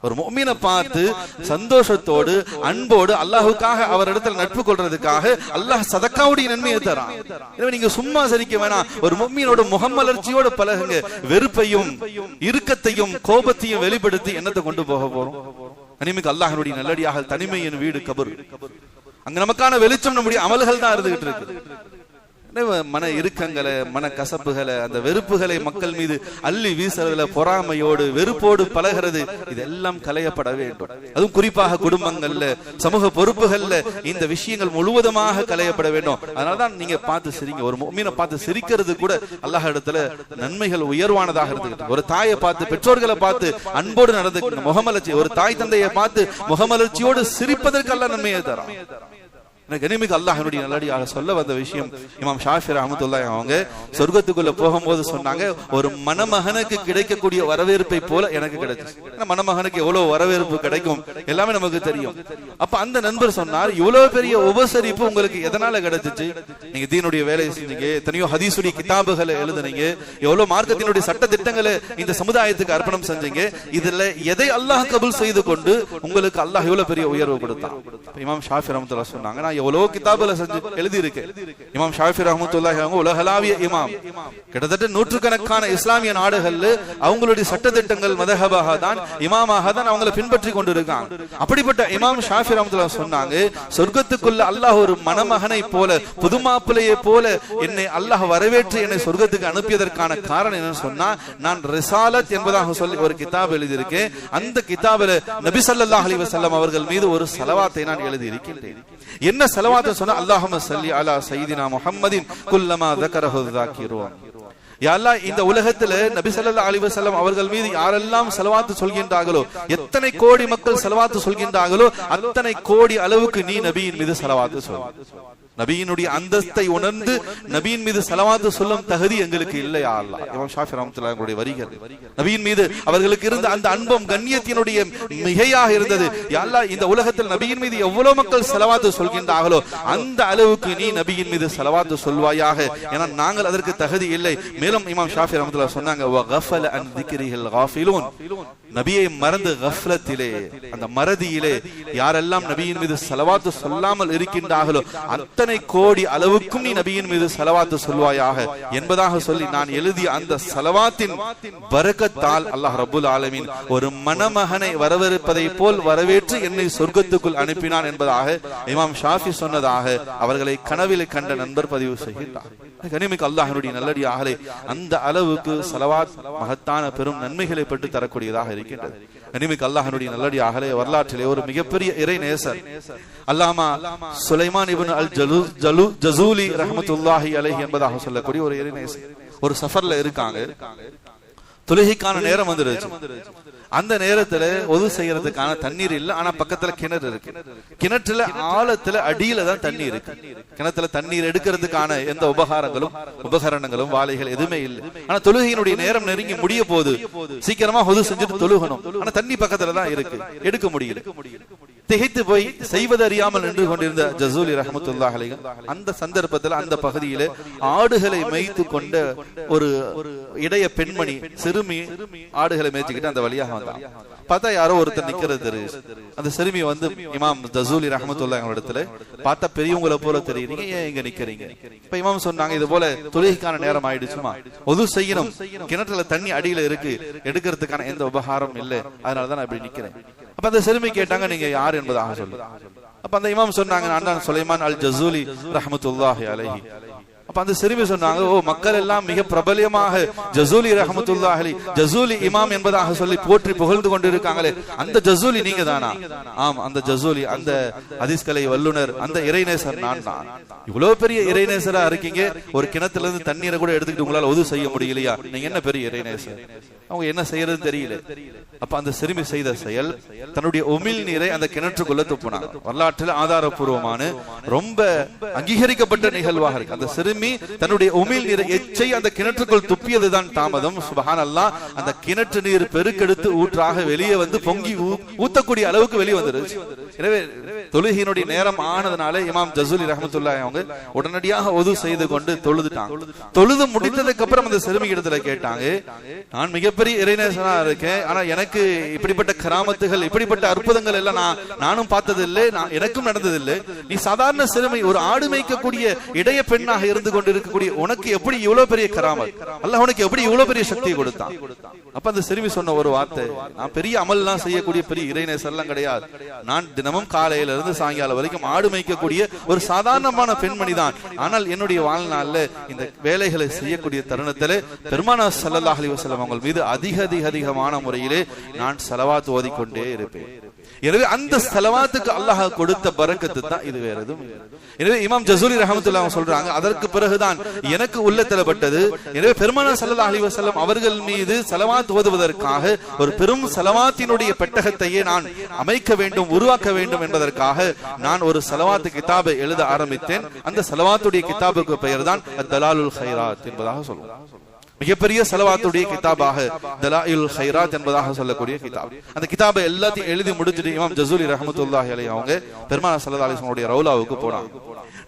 ஒரு முஃமினை பார்த்து சந்தோஷத்தோடு அன்போடு அல்லாஹ்வுக்காக அவரிடத்தில் நட்பு கொள்றதுக்காக அல்லாஹ் சதக்காவுடைய நன்மையை தரான். எனவே நீங்க சும்மா சிரிக்க வேணாம், ஒரு முஃமினோட முகமலர்ச்சியோடு பழகுங்க. வெறுப்பையும் இறுக்கத்தையும் கோபத்தையும் வெளிப்படுத்தி என்னத்தை கொண்டு போக போறோம்? இனிமேல் அல்லாஹ்வுடைய நல்லடியாக தனிமையின் வீடு கபர். அங்க நமக்கான வெளிச்சம் நம்முடைய அமல்கள் தான் இருந்துகிட்டு இருக்கு. மன இறுக்கங்களை, மன கசப்புகளை, அந்த வெறுப்புகளை மக்கள் மீது அள்ளி வீசுறதுல, பொறாமையோடு வெறுப்போடு பழகிறது, இதெல்லாம் களையப்பட வேண்டும். அதுவும் குறிப்பாக குடும்பங்கள்ல, சமூக பொறுப்புகள்ல இந்த விஷயங்கள் முழுவதுமாக களையப்பட வேண்டும். அதனாலதான் நீங்க பார்த்து சிரிங்க. ஒரு முஃமினை பார்த்து சிரிக்கிறது கூட அல்லாஹ் இடத்துல நன்மைகள் உயர்வானதாக இருக்கு. ஒரு தாயை பார்த்து, பெற்றோர்களை பார்த்து அன்போடு நடந்து முகமலர்ச்சி, ஒரு தாய் தந்தையை பார்த்து முகமலர்ச்சியோடு சிரிப்பதற்கு அல்லாஹ் நன்மையை தரான். கனிமிக்கு அல்லாஹ்வுடைய நல்லடியாக சொல்ல வந்த விஷயம், இமாம் ஷாஃபி ரஹ்மத்துல்லாஹி அவங்க சொர்க்கத்துக்குள்ள போகும்போது சொன்னாங்க, ஒரு மணமகனுக்கு கிடைக்கக்கூடிய வரவேற்பை போல எனக்கு கிடைச்சு. மணமகனுக்கு எவ்வளவு வரவேற்பு கிடைக்கும் எல்லாமே நமக்கு தெரியும். அப்ப அந்த நண்பர் சொன்னார், இவ்வளவு பெரிய உபசரிப்பு உங்களுக்கு எதனால கிடைச்சிச்சு? நீங்க தீனுடைய வேலையை செஞ்சீங்க, எத்தனையோ ஹதீஸுடைய கிதாபுகளை எழுதுனீங்க, எவ்வளவு மார்க்கத்தினுடைய சட்ட திட்டங்களை இந்த சமுதாயத்துக்கு அர்ப்பணம் செஞ்சீங்க. இதுல எதை அல்லாஹ் கபூல் செய்து கொண்டு உங்களுக்கு அல்லாஹ் இவ்வளவு பெரிய உயர்வு கொடுத்தான்? இமாம் ஷாஃபி ரஹ்மத்துல்லாஹி சொன்னாங்க, நான் எவ்வளவு கிதாபுல செஞ்சு எழுதி இருக்கு. இமாம் ஷாஃபி ரஹ்மத்துல்லாஹி அவங்க உலகளாவிய இமாம், கிட்டத்தட்ட நூற்றுக்கணக்கான இஸ்லாமிய நாடுகள்ல அவங்களுடைய சட்டதிட்டங்கள் மதஹபாக தான், இமாமாக தான் அவங்களை பின்பற்றி கொண்டிருக்காங்க. அப்படிப்பட்ட இமாம் ஷாஃபி ரஹ்மத்துல்லாஹி சொன்னாங்க, சொர்க்கத்துக்குள்ள அல்லாஹ் ஒரு மணமகனை போல, புதுமாப்பிள்ளையை போல என்னை அல்லாஹ் வரவேற்று என்னை சொர்க்கத்துக்கு அனுப்பியதற்கான காரணம் என்னன்னு சொன்னா, நான் ரிசாலத் என்பதாக சொல்லி ஒரு கிதாப் எழுதியிருக்கேன். அந்த கிதாபில் நபி ஸல்லல்லாஹு அலைஹி வஸல்லம் அவர்கள் மீது ஒரு ஸலவாத்தை நான் எழுதி இருக்கின்றேன். என்ன ஸலவாத் சொன்னா, அல்லாஹும்ம ஸல்லி அலா சய்யிதினா முஹம்மதின் குல்லமா ذكرஹு ذاكرون. யா அல்லாஹ், இந்த உலகத்துல நபி ஸல்லல்லாஹு அலைஹி வஸல்லம் அவர்கள் மீது யாரெல்லாம் ஸலவாத் சொல்கின்றார்களோ, எத்தனை கோடி மக்கள் ஸலவாத் சொல்கின்றார்களோ அத்தனை கோடி அளவுக்கு நீ நபியின் மீது ஸலவாத் சொல். நபியினுடைய அந்தஸ்தை உணர்ந்து நபியின் மீது ஸலவாத் சொல்லும் தகுதி எங்களுக்கு இல்லையா அல்லாஹ்? இமாம் ஷாஃபி ரஹ்மத்துல்லாஹி அலைஹி வரிகள். நபியின் மீது அவர்களுக்கு இருந்த அந்த அன்பும் கண்ணியத்தினுடைய மிகையாக இருந்தது. யா அல்லாஹ், இந்த உலகத்தில் நபியின் மீது எவ்வளவு மக்கள் ஸலவாத் சொல்கின்றார்களோ அந்த அளவுக்கு நீ நபியின் மீது ஸலவாத் சொல்வாயாக, ஏன்னா நாங்கள் அதற்கு தகுதி இல்லை. மேலும் இமாம் ஷாஃபி ரஹ்மத்துல்லாஹி சொன்னாங்க, வ கஃபல அன் திக்ரிஹில் காஃபிலூன். நபியை மறந்து கஃப்லத்திலே, அந்த மறதியிலே யாரெல்லாம் நபியின் மீது ஸலவாத் சொல்லாமல் இருக்கின்றார்களோ அத்தனை கோடி அளவுக்கும் நீ நபியின் மீது ஸலவாத் சொல்வாயாக என்பதாக சொல்லி நான் எழுதிய அந்த ஸலவாத்தின் பரக்கத்தால் அல்லாஹ் ரப்புல் ஆலமீன் ஒரு மணமகனை வரவேற்பதை போல் வரவேற்று என்னை சொர்க்கத்துக்குள் அனுப்பினான் என்பதாக இமாம் ஷாஃபி சொன்னதாக அவர்களை கனவிலே கண்ட நண்பர் பதிவு செய்கிறார். கனிமிக்கு அல்லாஹ்வுடைய நல்லடியார்களே, அந்த அளவுக்கு ஸலவாத் மகத்தான பெரும் நன்மைகளை பெற்று தரக்கூடியதாக இருக்கின்றது. கனிமிக்கு அல்லாஹ்வுடைய நல்லடியார்களே, வரலாற்றிலே ஒரு மிகப்பெரிய இறை நேசர் அல்லாமா சுலைமான் இப்னு அல் ஜஸூலி ரஹ்மத்துல்லாஹி அலைஹி என்பதாக சொல்லக்கூடிய ஒரு இறை நேசர் ஒரு சஃபர்ல இருக்காங்க. தொழுகைக்கான நேரம் வந்துருச்சு. அந்த நேரத்துல ஒது செய்யறதுக்கான தண்ணீர் இல்ல, ஆனா பக்கத்துல கிணறு இருக்கு. கிணற்றுல ஆழத்துல அடியில தான் தண்ணி இருக்கு. கிணத்துல தண்ணீர் எடுக்கிறதுக்கான எந்த உபகரணங்களும் வாழைகள் எதுவுமே இல்லை. ஆனா தொழுகையினுடைய நேரம் நெருங்கி முடிய போது சீக்கிரமா ஒது செஞ்சுட்டு தொழுகணும். ஆனா தண்ணி பக்கத்துல தான் இருக்கு, எடுக்க முடியல. திகைத்து போய் செய்வது அறியாமல் நின்று கொண்டிருந்த ஜஸூலி ரஹ்மத்துல்லாஹி அலைஹி அந்த சந்தர்ப்பத்தில் அந்த பகுதியிலே ஆடுகளை மேய்த்து கொண்ட ஒரு இடைய பெண்மணி சிறுமி ஆடுகளை மேய்ச்சிக்கிட்டு அந்த வழியாக வந்தாங்க. பார்த்தா யாரோ ஒருத்தர் நிக்கிறது தெரியுது. அந்த சிறுமி வந்து இமாம் ஜஸூலி ரஹ்மத்துல்லாஹி அலைஹி இடத்துல பார்த்தா பெரியவங்களை போல தெரியுறீங்க, ஏன் இங்க நிக்கிறீங்க? இப்ப இமாம் சொன்னாங்க, இது போல தொழுகைக்கான நேரம் ஆயிடுச்சுமா, ஒது செய்யணும், கிணற்றுல தண்ணி அடியில இருக்கு, எடுக்கிறதுக்கான எந்த உபகாரம் இல்லை, அதனாலதான் நான் இப்படி நிக்கிறேன். அப்ப அந்த சிறுமி கேட்டாங்க, நீங்க யார் என்பதாக சொல்லு. அப்ப அந்த இமாம் சொன்னாங்க, நான் தான் சுலைமான் அல் ஜஸூலி ரஹ்மத்துல்லாஹி அலைஹி. அப்ப அந்த சிறுமி சொன்னாங்க, ஓ மக்கள் எல்லாம் மிக பிரபலியமாக ஜஸூலி ரஹ்மத்துல்லாஹி அலைஹி ஜஸூலி இமாம் என்பதாக சொல்லி போற்றி புகழ்ந்து கொண்டிருக்காங்களே, அந்த ஜஸூலி நீங்க தானா? ஆம், அந்த ஜஸூலி, அந்த ஹதீஸ் கலை வல்லுனர், அந்த இறைநேசர் நான் தான். இவ்வளவு பெரிய இறைநேசரா இருக்கீங்க, ஒரு கிணத்துல இருந்து தண்ணீரை கூட எடுத்துக்கிட்டு உங்களால உது செய்ய முடியலையா? நீங்க என்ன பெரிய இறைநேசர்? அவங்க என்ன செய்யறது தெரியல. அப்ப அந்த சிறுமி செய்த செயல், தன்னுடைய உமிழ் நீரை அந்த கிணற்றுக்குள்ள துப்புனாங்க. வரலாற்றில் ஆதாரபூர்வமான ரொம்ப அங்கீகரிக்கப்பட்ட நிகழ்வாக இருக்கு. அந்த சிறுமி தன்னுடைய உமிழ் நீரை எச்சை அந்த கிணற்றுக்குள் துப்பியதுதான் தாமதம். சுப்ஹானல்லாஹ், அந்த கிணற்று நீர் பெருக்கெடுத்து ஊற்றாக வெளியே வந்து பொங்கி ஊத்தக்கூடிய அளவுக்கு வெளியே வந்துருச்சு. எனவே தொழுகையினுடைய நேரம் ஆனதுனால இமாம் ஜஸூலி ரஹ்மத்துல்லாஹி அவங்க உடனடியாக ஒது செய்து கொண்டு தொழுதுட்டாங்க. தொழுது முடித்ததுக்கு அப்புறம் அந்த சிறுமி இடத்துல கேட்டாங்க, நான் மிகப்பெரிய இறைநேசனா இருக்கேன், ஆனா எனக்கு இப்படிப்பட்ட கராமத்துகள், இப்படிப்பட்ட அற்புதங்கள் எல்லாம் நானும் பார்த்ததில்லை, எனக்கும் நடந்ததில்லை. நீ சாதாரண சிறுமி, ஒரு ஆடு மேய்க்கக்கூடிய இடைய பெண்ணாக இருந்து கொண்டு இருக்கக்கூடிய உனக்கு எப்படி இவ்வளவு பெரிய கராமத், அல்லாஹ் உனக்கு எப்படி இவ்வளவு பெரிய சக்தியை கொடுத்தான்? அப்ப அந்த சிறுமி சொன்ன ஒரு வார்த்தை, நான் பெரிய அமல் எல்லாம் செய்யக்கூடிய பெரிய இறைநேசர் எல்லாம் கிடையாது, நான் தினமும் காலையில இருந்து சாயங்காலம் வரைக்கும் ஆடு மேய்க்கக்கூடிய ஒரு சாதாரணமான பெண்மணி தான். ஆனால் என்னுடைய வாழ்நாள்ல இந்த வேலைகளை செய்யக்கூடிய தருணத்திலே பெருமானார் ஸல்லல்லாஹு அலைஹி வஸல்லம் அவங்க மீது அதிகமான முறையிலே நான் ஸலவாத் ஓதிக்கொண்டே இருப்பேன். எனவே அந்த ஸலவாத்துக்கு அல்லாஹ் கொடுத்த பரக்கத்து தான் இது, வேற எதுவும் இல்லை. எனவே இமாம் ஜஸூலி ரஹ்மத்துல்லாஹி சொல்றாங்க, அதற்கு பிறகுதான் எனக்கு உள்ளத்திலப்பட்டது. எனவே பெருமானார் ஸல்லல்லாஹு அலைஹி வஸல்லம் அவர்கள் மீது ஸலவாத் ஓதுவதற்காக ஒரு பெரும் ஸலவாத்தினுடைய பெட்டகத்தையே நான் அமைக்க வேண்டும், உருவாக்க வேண்டும் என்பதற்காக நான் ஒரு ஸலவாத் கிதாபை எழுத ஆரம்பித்தேன். அந்த ஸலவாத்துடைய கிதாபுக்கு பெயர் தான் தலாலுல் கைராத் என்பதாக சொல்லுவோம். மிகப்பெரிய ஸலவாத்துடைய கிதாபாக தலாயிலுல் கைராத் என்பதாக சொல்லக்கூடிய கிதாப். அந்த கிதாபை எல்லாத்தையும் எழுதி முடிச்சுட்டு இமாம் ஜஸூலி ரஹ்மத்துல்லாஹி அலைஹி அவங்க பெருமானார் ஸல்லல்லாஹு அலைஹி வஸல்லம் ரவுலாவுக்கு போனாங்க.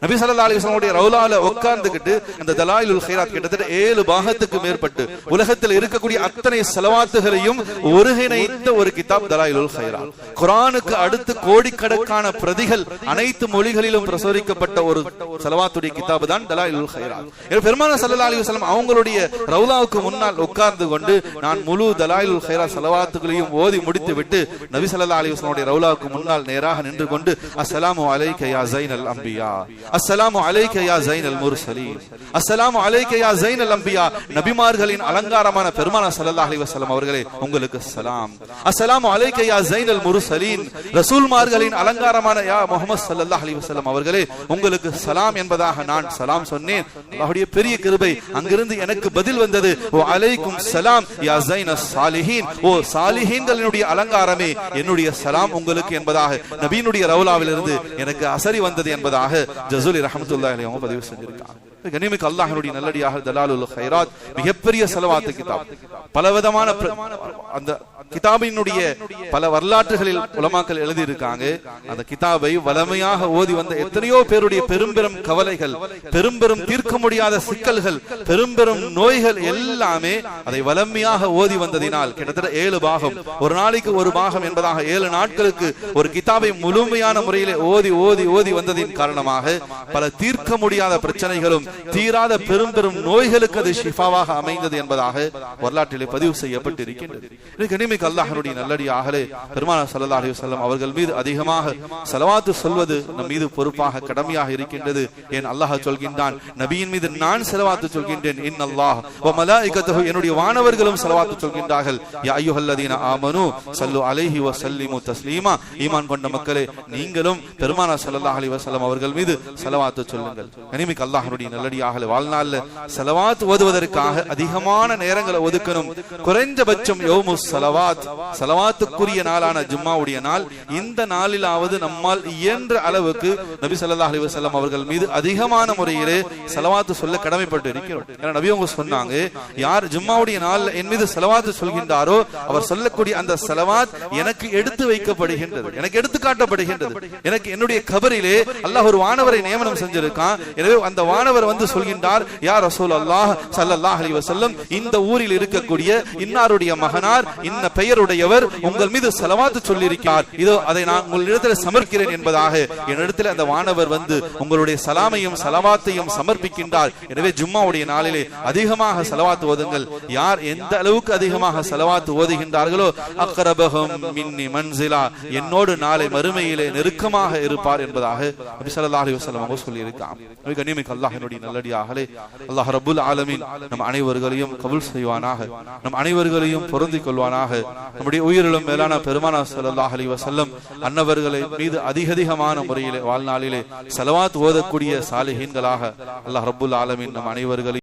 நபி ஸல்லல்லாஹு அலைஹி வஸல்லம் ரவுலால உட்கார்ந்துகிட்டு அந்த தலாயிலுல் கைராத் கிட்டத்தட்ட 7 பாகத்துக்கு மேற்பட்டு உலகத்தில் இருக்கக்கூடிய அத்தனை ஸலவாத்துகளையும் ஒருங்கிணைத்த ஒரு கிதாப் தலாயிலுல் கைராத். குர்ஆனுக்கு அடுத்து கோடிக்கணக்கான பிரதிகள் அனைத்து மொழிகளிலும் பிரசுரிக்கப்பட்ட ஒரு ஸலவாத்துடைய கிதாப் தான் தலாயிலுல் கைராத். பெருமானார் ஸல்லல்லாஹு அலைஹி வஸல்லம் அவங்களுடைய ரவுலாவுக்கு முன்னால் உட்கார்ந்து கொண்டு நான் முழு தலாயிலுல் கைராத் ஸலவாத்துகளையும் ஓதி முடித்து விட்டு நபி ஸல்லல்லாஹு அலைஹி வஸல்லம் ரவுலாவுக்கு முன்னால் நேராக நின்று கொண்டு அஸ்ஸலாமு அலைக்க யா ஸைனல் அன்பியா, அஸ்ஸலாமு அலைக்க யா ஸைனல் முர்ஸலீன், அஸ்ஸலாமு அலைக்க யா ஸைனல் அன்பியா, நபிமார்களின் அலங்காரமான பெருமானார் ஸல்லல்லாஹு அலைஹி வஸல்லம் அவர்களே உங்களுக்கு சலாம். அஸ்ஸலாமு அலைக்க யா ஸைனல் முர்ஸலீன், ரசூல்மார்களின் அலங்காரமான யா முஹம்மது ஸல்லல்லாஹு அலைஹி வஸல்லம் அவர்களே உங்களுக்கு சலாம் என்பதாக நான் சலாம் சொன்னேன். அல்லாஹ்வுடைய பெரிய கிருபை, அங்கிருந்து எனக்கு பதில் வந்தது, ஓ அலைக்கும் சலாம் யா ஸைனஸ் சாலிஹீன், ஓ சாலிஹீன்களினுடைய அலங்காரமே என்னுடைய சலாம் உங்களுக்கு என்பதாக நபியினுடைய ரவுலாவிலிருந்து எனக்கு அசரி வந்தது என்பதாக ஜஸூலி ரஹ்மத்துல்லாஹி அலைஹி அவங்க பதிவு செஞ்சிருக்காங்க. கனிமிக்கு அல்லாஹ்வுடைய நல்லடியாக தலாலுல் கைராத் மிகப்பெரிய ஸலவாத் கிதாப். பலவிதமான அந்த கிதாபினுடைய பல வரலாற்றுகளில் உலமாக்கள் எழுதி இருக்காங்க. அந்த கிதாபை வளமையாக ஓதி வந்த எத்தனையோ பேருடைய பெரும்பெரும் கவலைகள், பெரும்பெரும் தீர்க்க முடியாத சிக்கல்கள், பெரும்பெரும் நோய்கள் எல்லாமே அதை வளமையாக ஓதி வந்ததினால் கிட்டத்தட்ட 7 பாகம், ஒரு நாளைக்கு ஒரு பாகம் என்பதாக 7 நாட்களுக்கு ஒரு கிதாபை முழுமையான முறையிலே ஓதி ஓதி ஓதி வந்ததின் காரணமாக பல தீர்க்க முடியாத பிரச்சனைகளும் தீராத பெரும்பெரும் நோய்களுக்கு அது ஷிஃபாவாக அமைந்தது என்பதாக வரலாற்றிலே பதிவு செய்யப்பட்டிருக்கின்றது. அல்லாஹ்வுடைய நல்லடியார்களே, பெருமானார் ஸல்லல்லாஹு அலைஹி வஸல்லம் அவர்கள் மீது அதிகமாக ஸலவாத் சொல்வது நம் மீது பொறுப்பாக கடமையாக இருக்கின்றது. ஏன் அல்லாஹ் சொல்கின்றான், நபியின் மீது நான் ஸலவாத் சொல்கின்றேன், இன்னல்லாஹ் வ மலாயிகத்துஹு, என்னுடைய வானவர்களும் ஸலவாத் சொல்கின்றார்கள். யா அய்யுஹல்லதீன ஆமனூ ஸல்லு அலைஹி வ ஸல்லிமு தஸ்லீமா, ஈமான் கொண்ட மக்களே நீங்களும் பெருமானார் ஸல்லல்லாஹு அலைஹி வஸல்லம் அவர்கள் மீது ஸலவாத் சொல்லுங்கள். கனிமிக்க அல்லாஹ்வுடைய நல்லடியாகல வாழ்நாள்ல ஸலவாத் ஓதுவதற்காக அதிகமான நேரங்களை ஒதுக்கணும். குறைஞ்சபட்சம் யௌமுஸ் ஸலவாத், ஸலவாத்துக்குரிய நாளான ஜும்மாவுடைய நாள், இந்த நாளிலாவது நம்மால் இயன்ற அளவுக்கு நபி ஸல்லல்லாஹு அலைஹி வஸல்லம் அவர்கள் மீது அதிகமான முறையிலே ஸலவாத் சொல்ல கடமைப்பட்டு இருக்கிறோம். ஏன்னா நபி அவங்க சொன்னாங்க, யார் ஜும்மாவுடைய நாள் என் மீது ஸலவாத் சொல்கின்றாரோ அவர் சொல்லக்கூடிய அந்த ஸலவாத் எனக்கு எடுத்து வைக்கப்படுகின்றது, எனக்கு எடுத்து காட்டப்படுகின்றது. எனக்கு என்னுடைய கபரிலே அல்லாஹ் ஒரு வானவரை நியமனம் செஞ்சிருக்கான். எனவே அந்த வானவர் வந்து சொல்கின்றார், யா ரசூலல்லாஹ் ஸல்லல்லாஹு அலைஹி வஸல்லம், இந்த ஊரில் இருக்கக்கூடிய இன்னாருடைய மகனார் இன்ன பெயருடையவர் உங்கள் மீது ஸலவாத் சொல்லியிருக்கிறார், இதோ அதை நான் உங்களிடத்தில் சமர்ப்பிக்கிறேன் என்பதாக என்னிடத்தில் அந்த வானவர் வந்து உங்களுடைய சலாமையும் ஸலவாத்தையும் சமர்ப்பிக்கின்றார். எனவே ஜும்மாவுடைய நாளிலே அதிகமாக ஸலவாத் ஓதுங்கள். யார் எந்த அளவுக்கு அதிகமாக ஸலவாத் ஓதுகின்றார்களோ அக்ரபஹும் மின்னி மன்சிலா, என்னோடு நாளை மறுமையிலே நெருக்கமாக இருப்பார் என்பதாக நபி ஸல்லல்லாஹு அலைஹி வஸல்லம் அவங்க சொல்லி இருக்காங்க. கண்ணியமிக்க அல்லாஹ்வினுடைய நல்லடியார்களே, அல்லாஹ் ரப்புல் ஆலமீன் நம் அனைவர்களையும் கபூல் செய்வானாக, நம் அனைவர்களையும் பொருந்திக் கொள்வானாக. நம்முடைய உயிரிலும் மேலான பெருமானார் ஸல்லல்லாஹு அலைஹி வஸல்லம் அன்னவர்களை மீது அதிகமான முறையிலே வாழ்நாளிலே ஸலவாத் ஓதக்கூடிய சாலிஹீன்களாக அல்லாஹ் ரப்புல் ஆலமீன் நம் அனைவர்களையும்